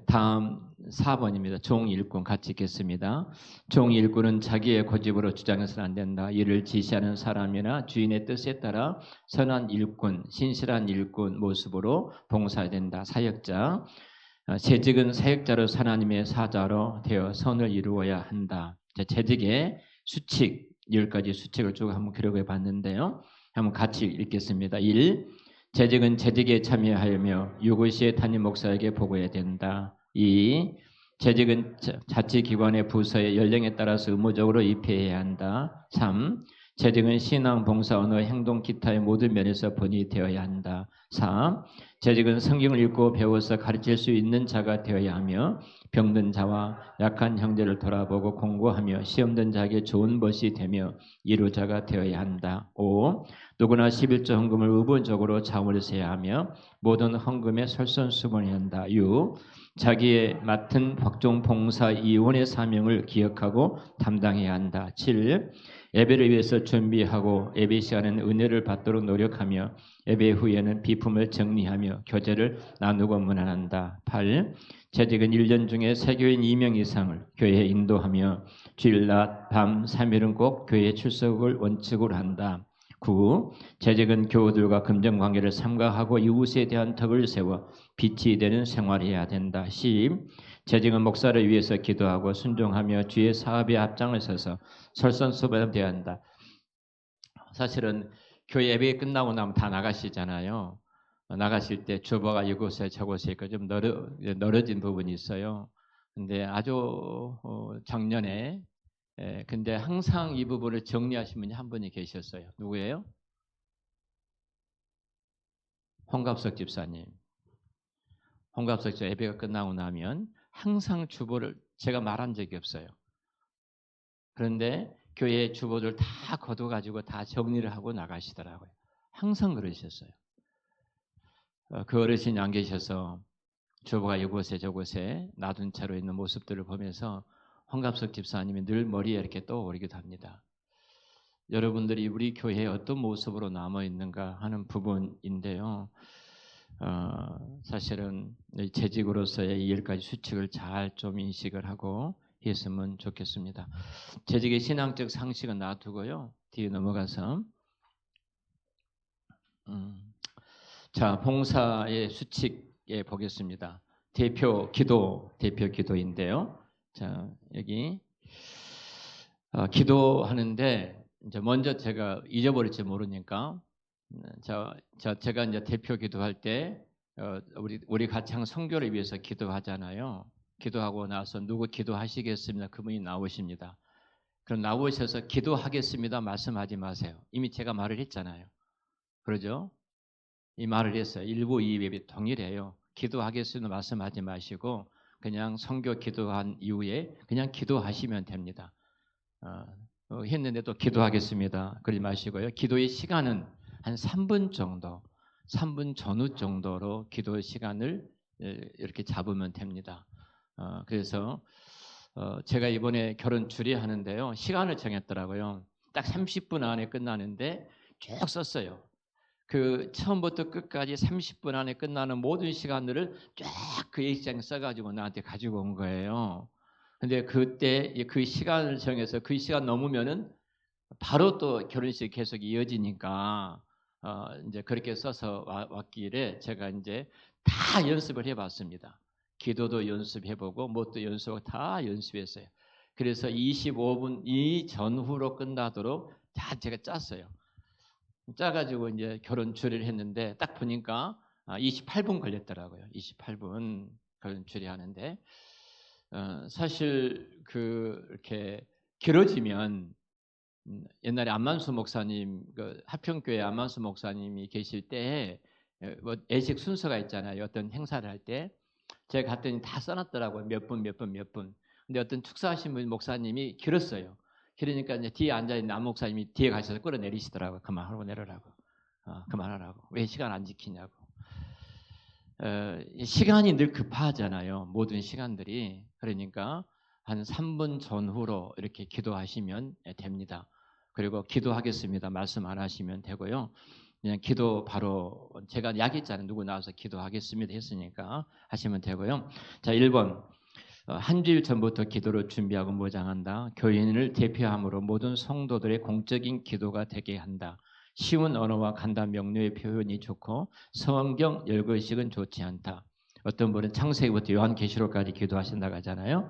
다음 4번입니다. 종 일꾼 같이 읽겠습니다. 종 일꾼은 자기의 고집으로 주장해서는 안 된다. 이를 지시하는 사람이나 주인의 뜻에 따라 선한 일꾼, 신실한 일꾼 모습으로 봉사해야 된다. 사역자, 재직은 사역자로 하나님의 사자로 되어 선을 이루어야 한다. 재직의 수칙, 10가지 수칙을 쭉 한번 기록해 봤는데요. 한번 같이 읽겠습니다. 1. 재직은 재직에 참여하며 유고시에 담임 목사에게 보고해야 된다. 2. 재직은 자치기관의 부서의 연령에 따라서 의무적으로 입회해야 한다. 3. 재직은 신앙, 봉사, 언어, 행동, 기타의 모든 면에서 본이 되어야 한다. 4. 재직은 성경을 읽고 배워서 가르칠 수 있는 자가 되어야 하며 병든 자와 약한 형제를 돌아보고 공부하며 시험된 자에게 좋은 벗이 되며 이루자가 되어야 한다. 5. 누구나 11조 헌금을 의무적으로 자원해야 하며 모든 헌금에 솔선수범해야 한다. 6. 자기의 맡은 각종 봉사 이원의 사명을 기억하고 담당해야 한다. 7. 예배를 위해서 준비하고 예배 시간에는 은혜를 받도록 노력하며 예배 후에는 비품을 정리하며 교제를 나누고 문안한다. 8. 재직은 1년 중에 세교인 2명 이상을 교회에 인도하며 주일 낮, 밤, 3일은 꼭 교회 출석을 원칙으로 한다. 9. 재직은 교우들과 금전관계를 삼가하고 이웃에 대한 덕을 세워 빛이 되는 생활해야 된다. 10. 재직은 목사를 위해서 기도하고 순종하며 주의 사업에 앞장을 서서 솔선수범해야 한다. 사실은 교회 예배 끝나고 나면 다 나가시잖아요. 나가실 때 주보가 이곳에 저곳에 있고 좀 늘어진 부분이 있어요. 근데 아주 작년에 근데 항상 이 부분을 정리하신 분이 한 분이 계셨어요. 누구예요? 홍갑석 집사님. 홍갑석 집사 예배가 끝나고 나면 항상 주보를 제가 말한 적이 없어요. 그런데 교회 주보들 다 거둬가지고 다 정리를 하고 나가시더라고요. 항상 그러셨어요. 그 어르신이 안 계셔서 주보가 이곳에 저곳에 놔둔 채로 있는 모습들을 보면서 황갑석 집사님이 늘 머리에 이렇게 떠오르기도 합니다. 여러분들이 우리 교회에 어떤 모습으로 남아있는가 하는 부분인데요. 사실은 재직으로서의 이 10가지 수칙을 잘 좀 인식을 하고 했으면 좋겠습니다. 재직의 신앙적 상식은 놔두고요. 뒤에 넘어가서 자, 봉사의 수칙에 보겠습니다. 대표 기도인데요. 자, 여기 기도하는데 이제 먼저 제가 잊어버릴지 모르니까 제가 이제 대표 기도할 때 우리 가창 선교를 위해서 기도하잖아요. 기도하고 나서 누구 기도하시겠습니다. 그분이 나오십니다. 그럼 나오셔서 기도하겠습니다. 말씀하지 마세요. 이미 제가 말을 했잖아요. 그러죠? 이 말을 했어요. 1부 2부 동일해요. 기도하겠습니다. 말씀하지 마시고 그냥 선교 기도한 이후에 그냥 기도하시면 됩니다. 했는데 또 기도하겠습니다. 그러지 마시고요. 기도의 시간은 한 3분 정도, 3분 전후 정도로 기도 시간을 이렇게 잡으면 됩니다. 그래서 제가 이번에 결혼 주례하는데요. 시간을 정했더라고요. 딱 30분 안에 끝나는데 쭉 썼어요. 그 처음부터 끝까지 30분 안에 끝나는 모든 시간들을 쫙 그 예식장에 써가지고 나한테 가지고 온 거예요. 근데 그때 그 시간을 정해서 그 시간 넘으면은 바로 또 결혼식이 계속 이어지니까 이제 그렇게 써서 왔길래 제가 이제 다 연습을 해봤습니다. 기도도 연습해보고 뭣도 연습하고 다 연습했어요. 그래서 25분 이전후로 끝나도록 다 제가 짰어요. 짜가지고 이제 결혼 주례를 했는데 딱 보니까 28분 걸렸더라고요. 28분 결혼 주례하는데 사실 이렇게 길어지면 옛날에 안만수 목사님 하평교회 안만수 목사님이 계실 때 뭐 예식 순서가 있잖아요. 어떤 행사를 할 때 제가 갔더니 다 써놨더라고요. 몇 분. 근데 어떤 축사하신 분 목사님이 길었어요. 그러니까 이제 뒤에 앉아있는 남 목사님이 뒤에 가셔서 끌어내리시더라고요. 그만하고 내려라고. 그만하라고. 왜 시간 안 지키냐고. 시간이 늘 급하잖아요. 모든 시간들이. 그러니까 한 3분 전후로 이렇게 기도하시면 됩니다. 그리고 기도하겠습니다. 말씀 안 하시면 되고요. 그냥 기도 바로 제가 약했잖아요. 누구 나와서 기도하겠습니다 했으니까 하시면 되고요. 자, 1번. 한 주일 전부터 기도를 준비하고 모장한다. 교인을 대표함으로 모든 성도들의 공적인 기도가 되게 한다. 쉬운 언어와 간단 명료의 표현이 좋고 성경 열거식은 좋지 않다. 어떤 분은 창세기부터 요한계시록까지 기도하신다고 하잖아요.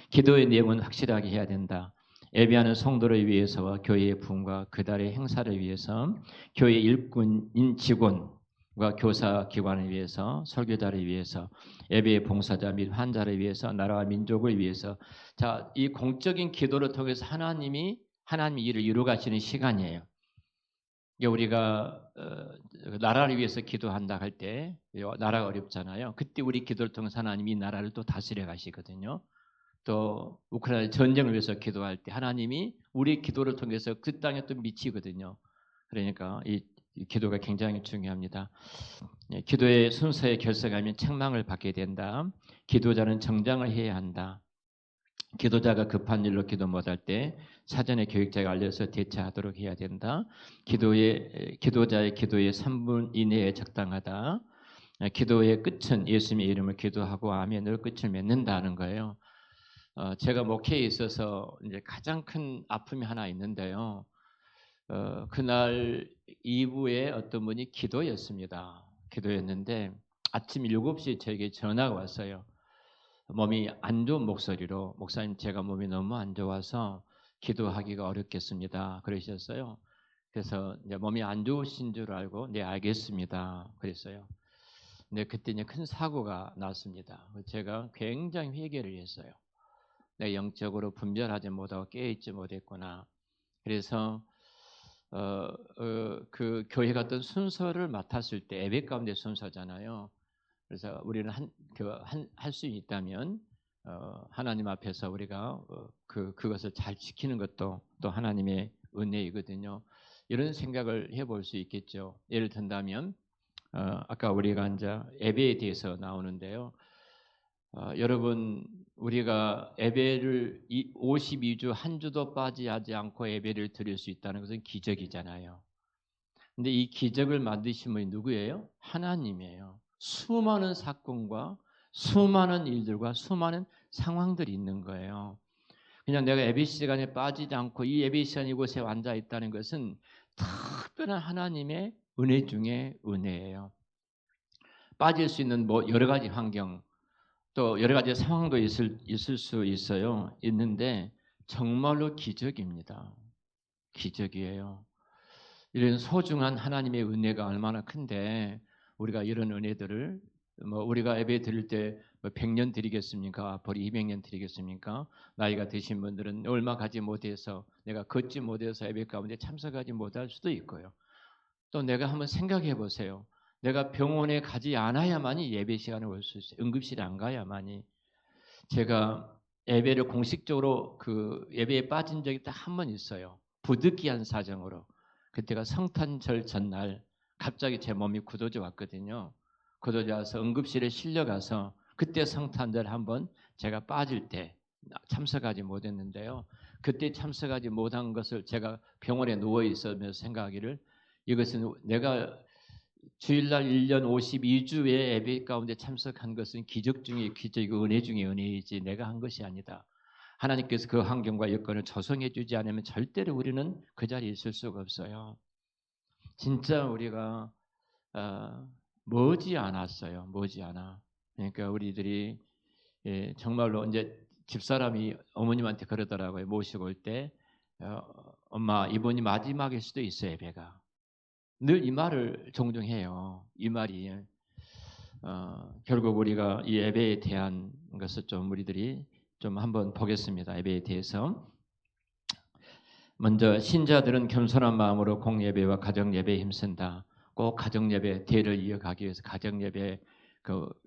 기도의 내용은 확실하게 해야 된다. 예배하는 성도를 위해서와 교회의 부흥과 그달의 행사를 위해서 교회 일꾼인 직원 교사 기관을 위해서, 설교자를 위해서, 예배의 봉사자 및 환자를 위해서, 나라와 민족을 위해서. 자, 이 공적인 기도를 통해서 하나님이 일을 이루어 가시는 시간이에요. 우리가 나라를 위해서 기도한다 할 때 나라가 어렵잖아요. 그때 우리 기도를 통해서 하나님이 이 나라를 또 다스려 가시거든요. 또 우크라이나 전쟁을 위해서 기도할 때 하나님이 우리 기도를 통해서 그 땅에 또 미치거든요. 그러니까 이 기도가 굉장히 중요합니다. 기도의 순서에 결석하면 책망을 받게 된다. 기도자는 정장을 해야 한다. 기도자가 급한 일로 기도 못할 때 사전에 교육자가 알려서 대처하도록 해야 된다. 기도자의 기도의 3분 이내에 적당하다. 기도의 끝은 예수님의 이름을 기도하고 아멘으로 끝을 맺는다는 거예요. 제가 목회에 있어서 이제 가장 큰 아픔이 하나 있는데요. 그날 이후에 어떤 분이 기도였는데 아침 7시에 저에게 전화가 왔어요. 몸이 안 좋은 목소리로 목사님 제가 몸이 너무 안 좋아서 기도하기가 어렵겠습니다. 그러셨어요. 그래서 이제 몸이 안 좋으신 줄 알고 네 알겠습니다. 그랬어요. 근데 그때 이제 큰 사고가 났습니다. 제가 굉장히 회개를 했어요. 내 영적으로 분별하지 못하고 깨어있지 못했구나. 그래서 그 교회 갔던 순서를 맡았을 때 예배 가운데 순서잖아요. 그래서 우리는 할 수 있다면 하나님 앞에서 우리가 그것을 잘 지키는 것도 또 하나님의 은혜이거든요. 이런 생각을 해볼 수 있겠죠. 예를 든다면 아까 우리가 이제 예배에 대해서 나오는데요. 여러분 우리가 예배를 52주 한 주도 빠지지 않고 예배를 드릴 수 있다는 것은 기적이잖아요. 근데 이 기적을 만드신 분이 누구예요? 하나님이에요. 수많은 사건과 수많은 일들과 수많은 상황들이 있는 거예요. 그냥 내가 예배 시간에 빠지지 않고 이 예배 시간 이곳에 앉아 있다는 것은 특별한 하나님의 은혜 중에 은혜예요. 빠질 수 있는 뭐 여러 가지 환경 또 여러 가지 상황도 있을 수 있는데 정말로 기적입니다. 기적이에요. 이런 소중한 하나님의 은혜가 얼마나 큰데 우리가 이런 은혜들을 우리가 예배 드릴 때 100년 드리겠습니까? 앞으로 200년 드리겠습니까? 나이가 드신 분들은 얼마 가지 못해서 내가 걷지 못해서 예배 가운데 참석하지 못할 수도 있고요. 또 내가 한번 생각해 보세요. 내가 병원에 가지 않아야만이 예배 시간에 올 수 있어요. 응급실에 안 가야만이. 제가 예배를 공식적으로 예배에 빠진 적이 딱 한 번 있어요. 부득이한 사정으로. 그때가 성탄절 전날 갑자기 제 몸이 굳어져 왔거든요. 굳어져 와서 응급실에 실려가서 그때 성탄절 한번 제가 빠질 때 참석하지 못했는데요. 그때 참석하지 못한 것을 제가 병원에 누워 있으면서 생각하기를 이것은 내가 주일날 1년 52주의 예배 가운데 참석한 것은 기적 중에 기적이고 은혜 중에 은혜이지 내가 한 것이 아니다. 하나님께서 그 환경과 여건을 조성해 주지 않으면 절대로 우리는 그 자리에 있을 수가 없어요. 진짜 우리가 머지않았어요. 머지않아. 그러니까 우리들이 정말로 이제 집사람이 어머님한테 그러더라고요. 모시고 올 때 엄마 이번이 마지막일 수도 있어요. 예배가. 늘 이 말을 종종 해요. 이 말이 결국 우리가 이 예배에 대한 것을 좀 우리들이 좀 한번 보겠습니다. 예배에 대해서. 먼저 신자들은 겸손한 마음으로 공예배와 가정예배에 힘쓴다. 꼭 가정예배 대를 이어가기 위해서 가정예배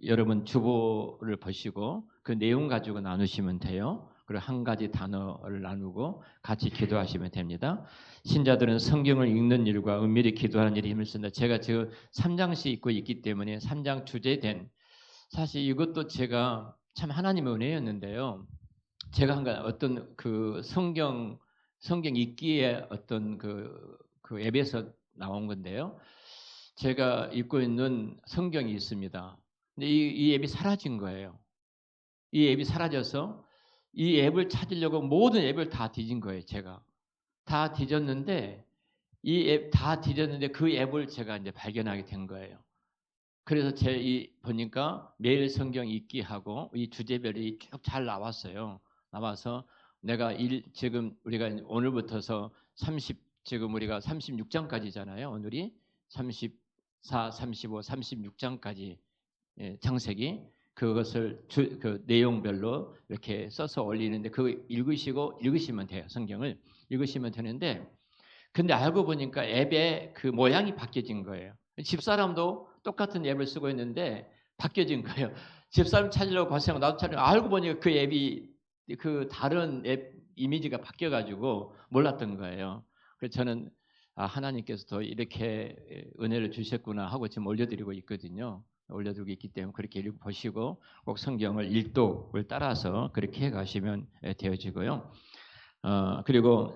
여러분 주보를 보시고 그 내용 가지고 나누시면 돼요. 그리고 한 가지 단어를 나누고 같이 기도하시면 됩니다. 신자들은 성경을 읽는 일과 은밀히 기도하는 일에 힘을 쓴다. 제가 지금 3장씩 읽고 있기 때문에 3장 주제된 사실 이것도 제가 참 하나님의 은혜였는데요. 제가 어떤 성경 읽기에 어떤 그 앱에서 나온 건데요. 제가 읽고 있는 성경이 있습니다. 근데 이 앱이 사라진 거예요. 이 앱이 사라져서 이 앱을 찾으려고 모든 앱을 다 뒤진 거예요. 제가 다 뒤졌는데 이 앱 다 뒤졌는데 그 앱을 제가 이제 발견하게 된 거예요. 그래서 보니까 매일 성경 읽기 하고 이 주제별이 쭉 잘 나왔어요. 나와서 내가 지금 우리가 오늘부터서 지금 우리가 36장까지잖아요. 오늘이 34, 35, 36장까지 창세기 그것을 그 내용별로 이렇게 써서 올리는데 그거 읽으시면 돼요. 성경을 읽으시면 되는데 근데 알고 보니까 앱의 그 모양이 바뀌어진 거예요. 집사람도 똑같은 앱을 쓰고 있는데 바뀌어진 거예요. 집사람 찾으려고 고생하고 나도 찾으려고 알고 보니까 그 앱이 그 다른 앱 이미지가 바뀌어가지고 몰랐던 거예요. 그래서 저는 하나님께서도 이렇게 은혜를 주셨구나 하고 지금 올려드리고 있거든요. 올려두고 있기 때문에 그렇게 읽어보시고 꼭 성경을 일독을 따라서 그렇게 해가시면 되어지고요. 그리고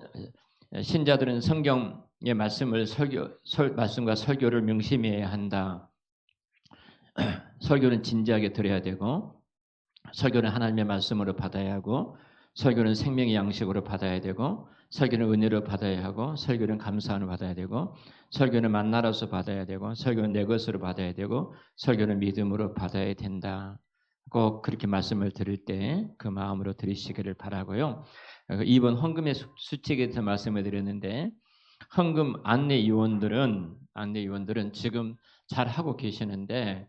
신자들은 성경의 말씀과 설교를 명심해야 한다. 설교는 진지하게 들어야 되고 설교는 하나님의 말씀으로 받아야 하고 설교는 생명의 양식으로 받아야 되고 설교는 은혜로 받아야 하고 설교는 감사함으로 받아야 되고 설교는 만나라서 받아야 되고 설교는 내 것으로 받아야 되고 설교는 믿음으로 받아야 된다. 꼭 그렇게 말씀을 들을 때 그 마음으로 들으시기를 바라고요. 이번 헌금의 수칙에 대해서 말씀을 드렸는데 헌금 안내위원들은 지금 잘 하고 계시는데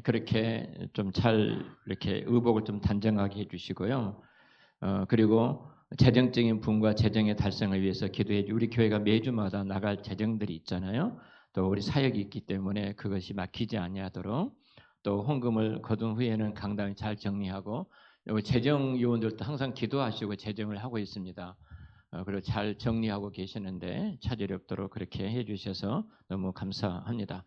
그렇게 좀 잘 이렇게 의복을 좀 단정하게 해주시고요. 그리고 재정적인 부분과 재정의 달성을 위해서 기도해 우리 교회가 매주마다 나갈 재정들이 있잖아요. 또 우리 사역이 있기 때문에 그것이 막히지 아니하도록 또 헌금을 거둔 후에는 강당을 잘 정리하고 재정 요원들도 항상 기도하시고 재정을 하고 있습니다. 그리고 잘 정리하고 계시는데 차질이 없도록 그렇게 해주셔서 너무 감사합니다.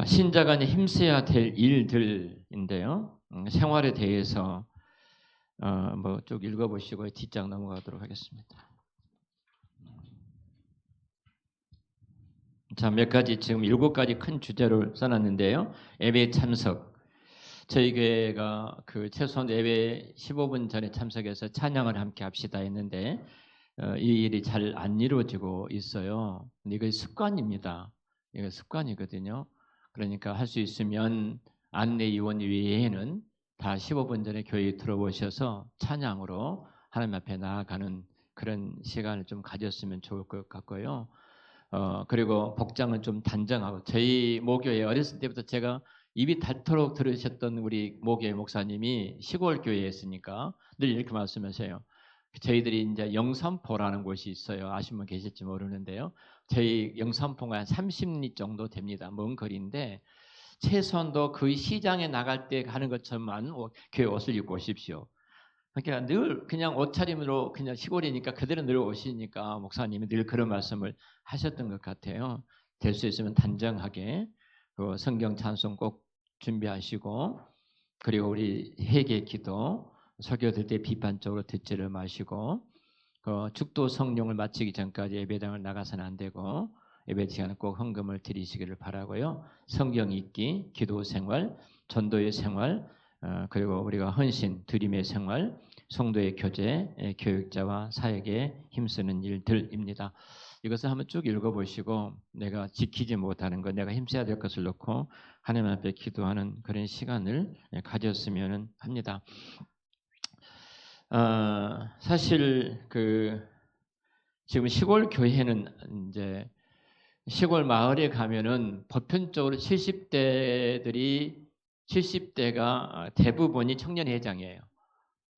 신자가 힘써야 될 일들인데요. 생활에 대해서 뭐 쭉 읽어보시고 뒷장 넘어가도록 하겠습니다. 자, 몇 가지 지금 7가지 큰 주제를 써놨는데요. 예배 참석. 저희 교회가 그 최소한 예배 15분 전에 참석해서 찬양을 함께 합시다 했는데 이 일이 잘 안 이루어지고 있어요. 근데 이거 습관입니다. 이거 습관이거든요. 그러니까 할 수 있으면 안내위원 외에는 다 15분 전에 교회에 들어오셔서 찬양으로 하나님 앞에 나아가는 그런 시간을 좀 가졌으면 좋을 것 같고요. 그리고 복장은 좀 단정하고 저희 모교에 어렸을 때부터 제가 입이 닳도록 들으셨던 우리 모교의 목사님이 시골 교회에 있으니까 늘 이렇게 말씀하세요. 저희들이 이제 영산포라는 곳이 있어요. 아시는 분 계실지 모르는데요. 저희 영산포가 한 30리 정도 됩니다. 먼 거리인데 최소한도 그 시장에 나갈 때 가는 것처럼만 교회 옷을 입고 오십시오. 그러니까 늘 그냥 옷차림으로 그냥 시골이니까 그대로 늘 오시니까 목사님이 늘 그런 말씀을 하셨던 것 같아요. 될 수 있으면 단정하게 그 성경 찬송 꼭 준비하시고 그리고 우리 회개 기도 설교 들 때 비판적으로 듣지를 마시고 그 죽도 성령을 마치기 전까지 예배당을 나가서는 안 되고 예배 시간에 꼭 헌금을 드리시기를 바라고요. 성경 읽기, 기도 생활, 전도의 생활, 그리고 우리가 헌신, 드림의 생활, 성도의 교제, 교육자와 사역에 힘쓰는 일들입니다. 이것을 한번 쭉 읽어보시고 내가 지키지 못하는 것, 내가 힘써야 될 것을 놓고 하나님 앞에 기도하는 그런 시간을 가졌으면 합니다. 사실 지금 시골 교회는 이제 시골 마을에 가면은 보편적으로 70대가 대부분이 청년회장이에요.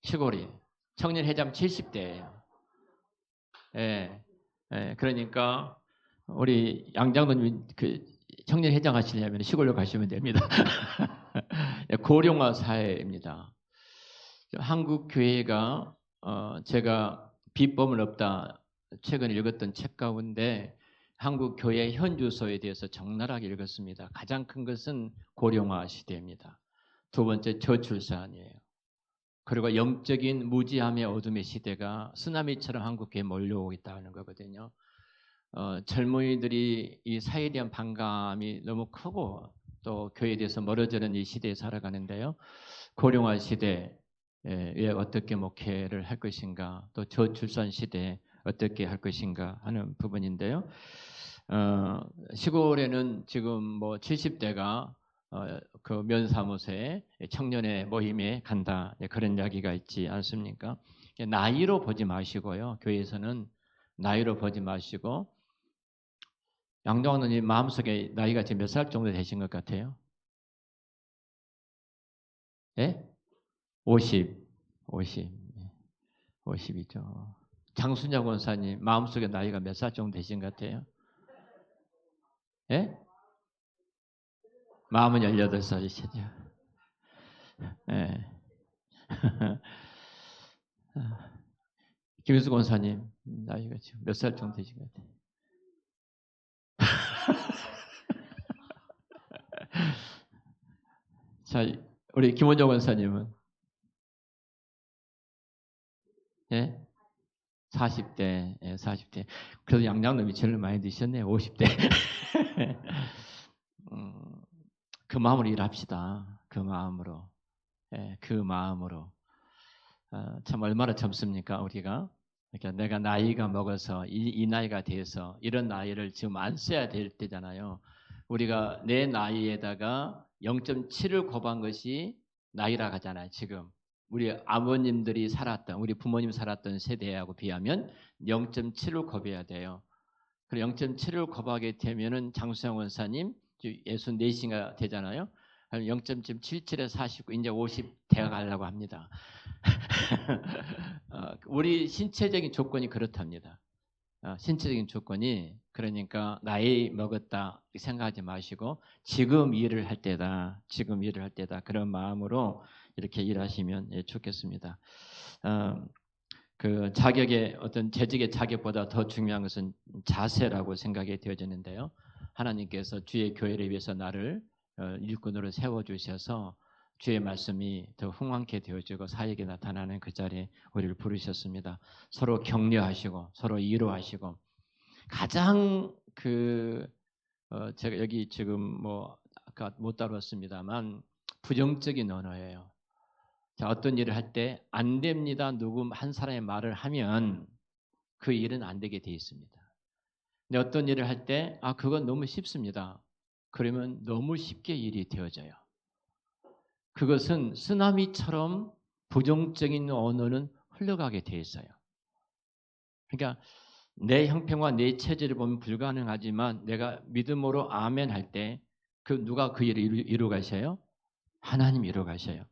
시골이 청년회장 70대예요. 예, 그러니까 우리 양장로님 그 청년회장 하시려면 시골로 가시면 됩니다. 고령화 사회입니다. 한국 교회가 제가 비법은 없다 최근에 읽었던 책 가운데 한국 교회 현주소에 대해서 적나라하게 읽었습니다. 가장 큰 것은 고령화 시대입니다. 두 번째 저출산이에요. 그리고 영적인 무지함의 어둠의 시대가 쓰나미처럼 한국교회에 몰려오고 있다는 거거든요. 젊은이들이 이 사회에 대한 반감이 너무 크고 또 교회에 대해서 멀어지는 이 시대에 살아가는데요. 고령화 시대에 어떻게 목회를 할 것인가, 또 저출산 시대에 어떻게 할 것인가 하는 부분인데요. 시골에는 지금 뭐 70대가 그 면사무소에 청년의 모임에 간다 그런 이야기가 있지 않습니까? 나이로 보지 마시고요. 교회에서는 나이로 보지 마시고 양정원님 마음속에 나이가 지금 몇 살 정도 되신 것 같아요? 예? 50, 50, 50이죠. 장순자 권사님 마음속에 나이가 몇 살 정도 되신 것 같아요? 예? 마음은 18살이시죠. 예. 김일수 권사님 나이가 지금 몇 살 정도 되신 것 같아요? 자, 우리 김원정 권사님은 예? 40대, 예, 40대. 그래도 양장님이 제일 많이 드셨네요. 50대. 그 마음으로 일합시다. 그 마음으로. 예, 그 마음으로. 참 얼마나 젊습니까, 우리가? 그러니까 내가 나이가 먹어서 이 나이가 돼서 이런 나이를 지금 안 써야 될 때잖아요. 우리가 내 나이에다가 0.7을 곱한 것이 나이라 하잖아요, 지금. 우리 아버님들이 살았던, 우리 부모님 살았던 세대하고 비하면 0.7을 곱해야 돼요. 그리고 0.7을 곱하게 되면은 장수영 원사님 64시가 되잖아요. 0.77에 49, 이제 50 대가 가려고 합니다. 우리 신체적인 조건이 그렇답니다. 신체적인 조건이 그러니까 나이 먹었다 생각하지 마시고 지금 일을 할 때다. 지금 일을 할 때다. 그런 마음으로 이렇게 일하시면 좋겠습니다. 그 자격의 어떤 재직의 자격보다 더 중요한 것은 자세라고 생각이 되어지는데요. 하나님께서 주의 교회를 위해서 나를 일꾼으로 세워주셔서 주의 말씀이 더 흥왕케 되어지고 사역에 나타나는 그 자리에 우리를 부르셨습니다. 서로 격려하시고 서로 위로하시고 가장 제가 여기 지금 뭐 아까 못 다뤘습니다만 부정적인 언어예요. 자, 어떤 일을 할 때 안 됩니다. 누구 한 사람의 말을 하면 그 일은 안 되게 돼 있습니다. 근데 어떤 일을 할 때 그건 너무 쉽습니다. 그러면 너무 쉽게 일이 되어져요. 그것은 쓰나미처럼 부정적인 언어는 흘러가게 돼 있어요. 그러니까 내 형편과 내 체질을 보면 불가능하지만 내가 믿음으로 아멘 할 때 누가 그 일을 이루 가셔요? 하나님이 이루 가셔요.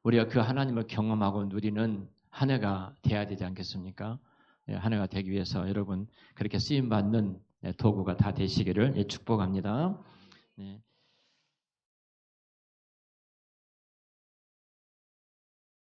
우리가 그 하나님을 경험하고 누리는 한 해가 돼야 되지 않겠습니까? 한 해가 되기 위해서 여러분 그렇게 쓰임받는 도구가 다 되시기를 축복합니다. 네.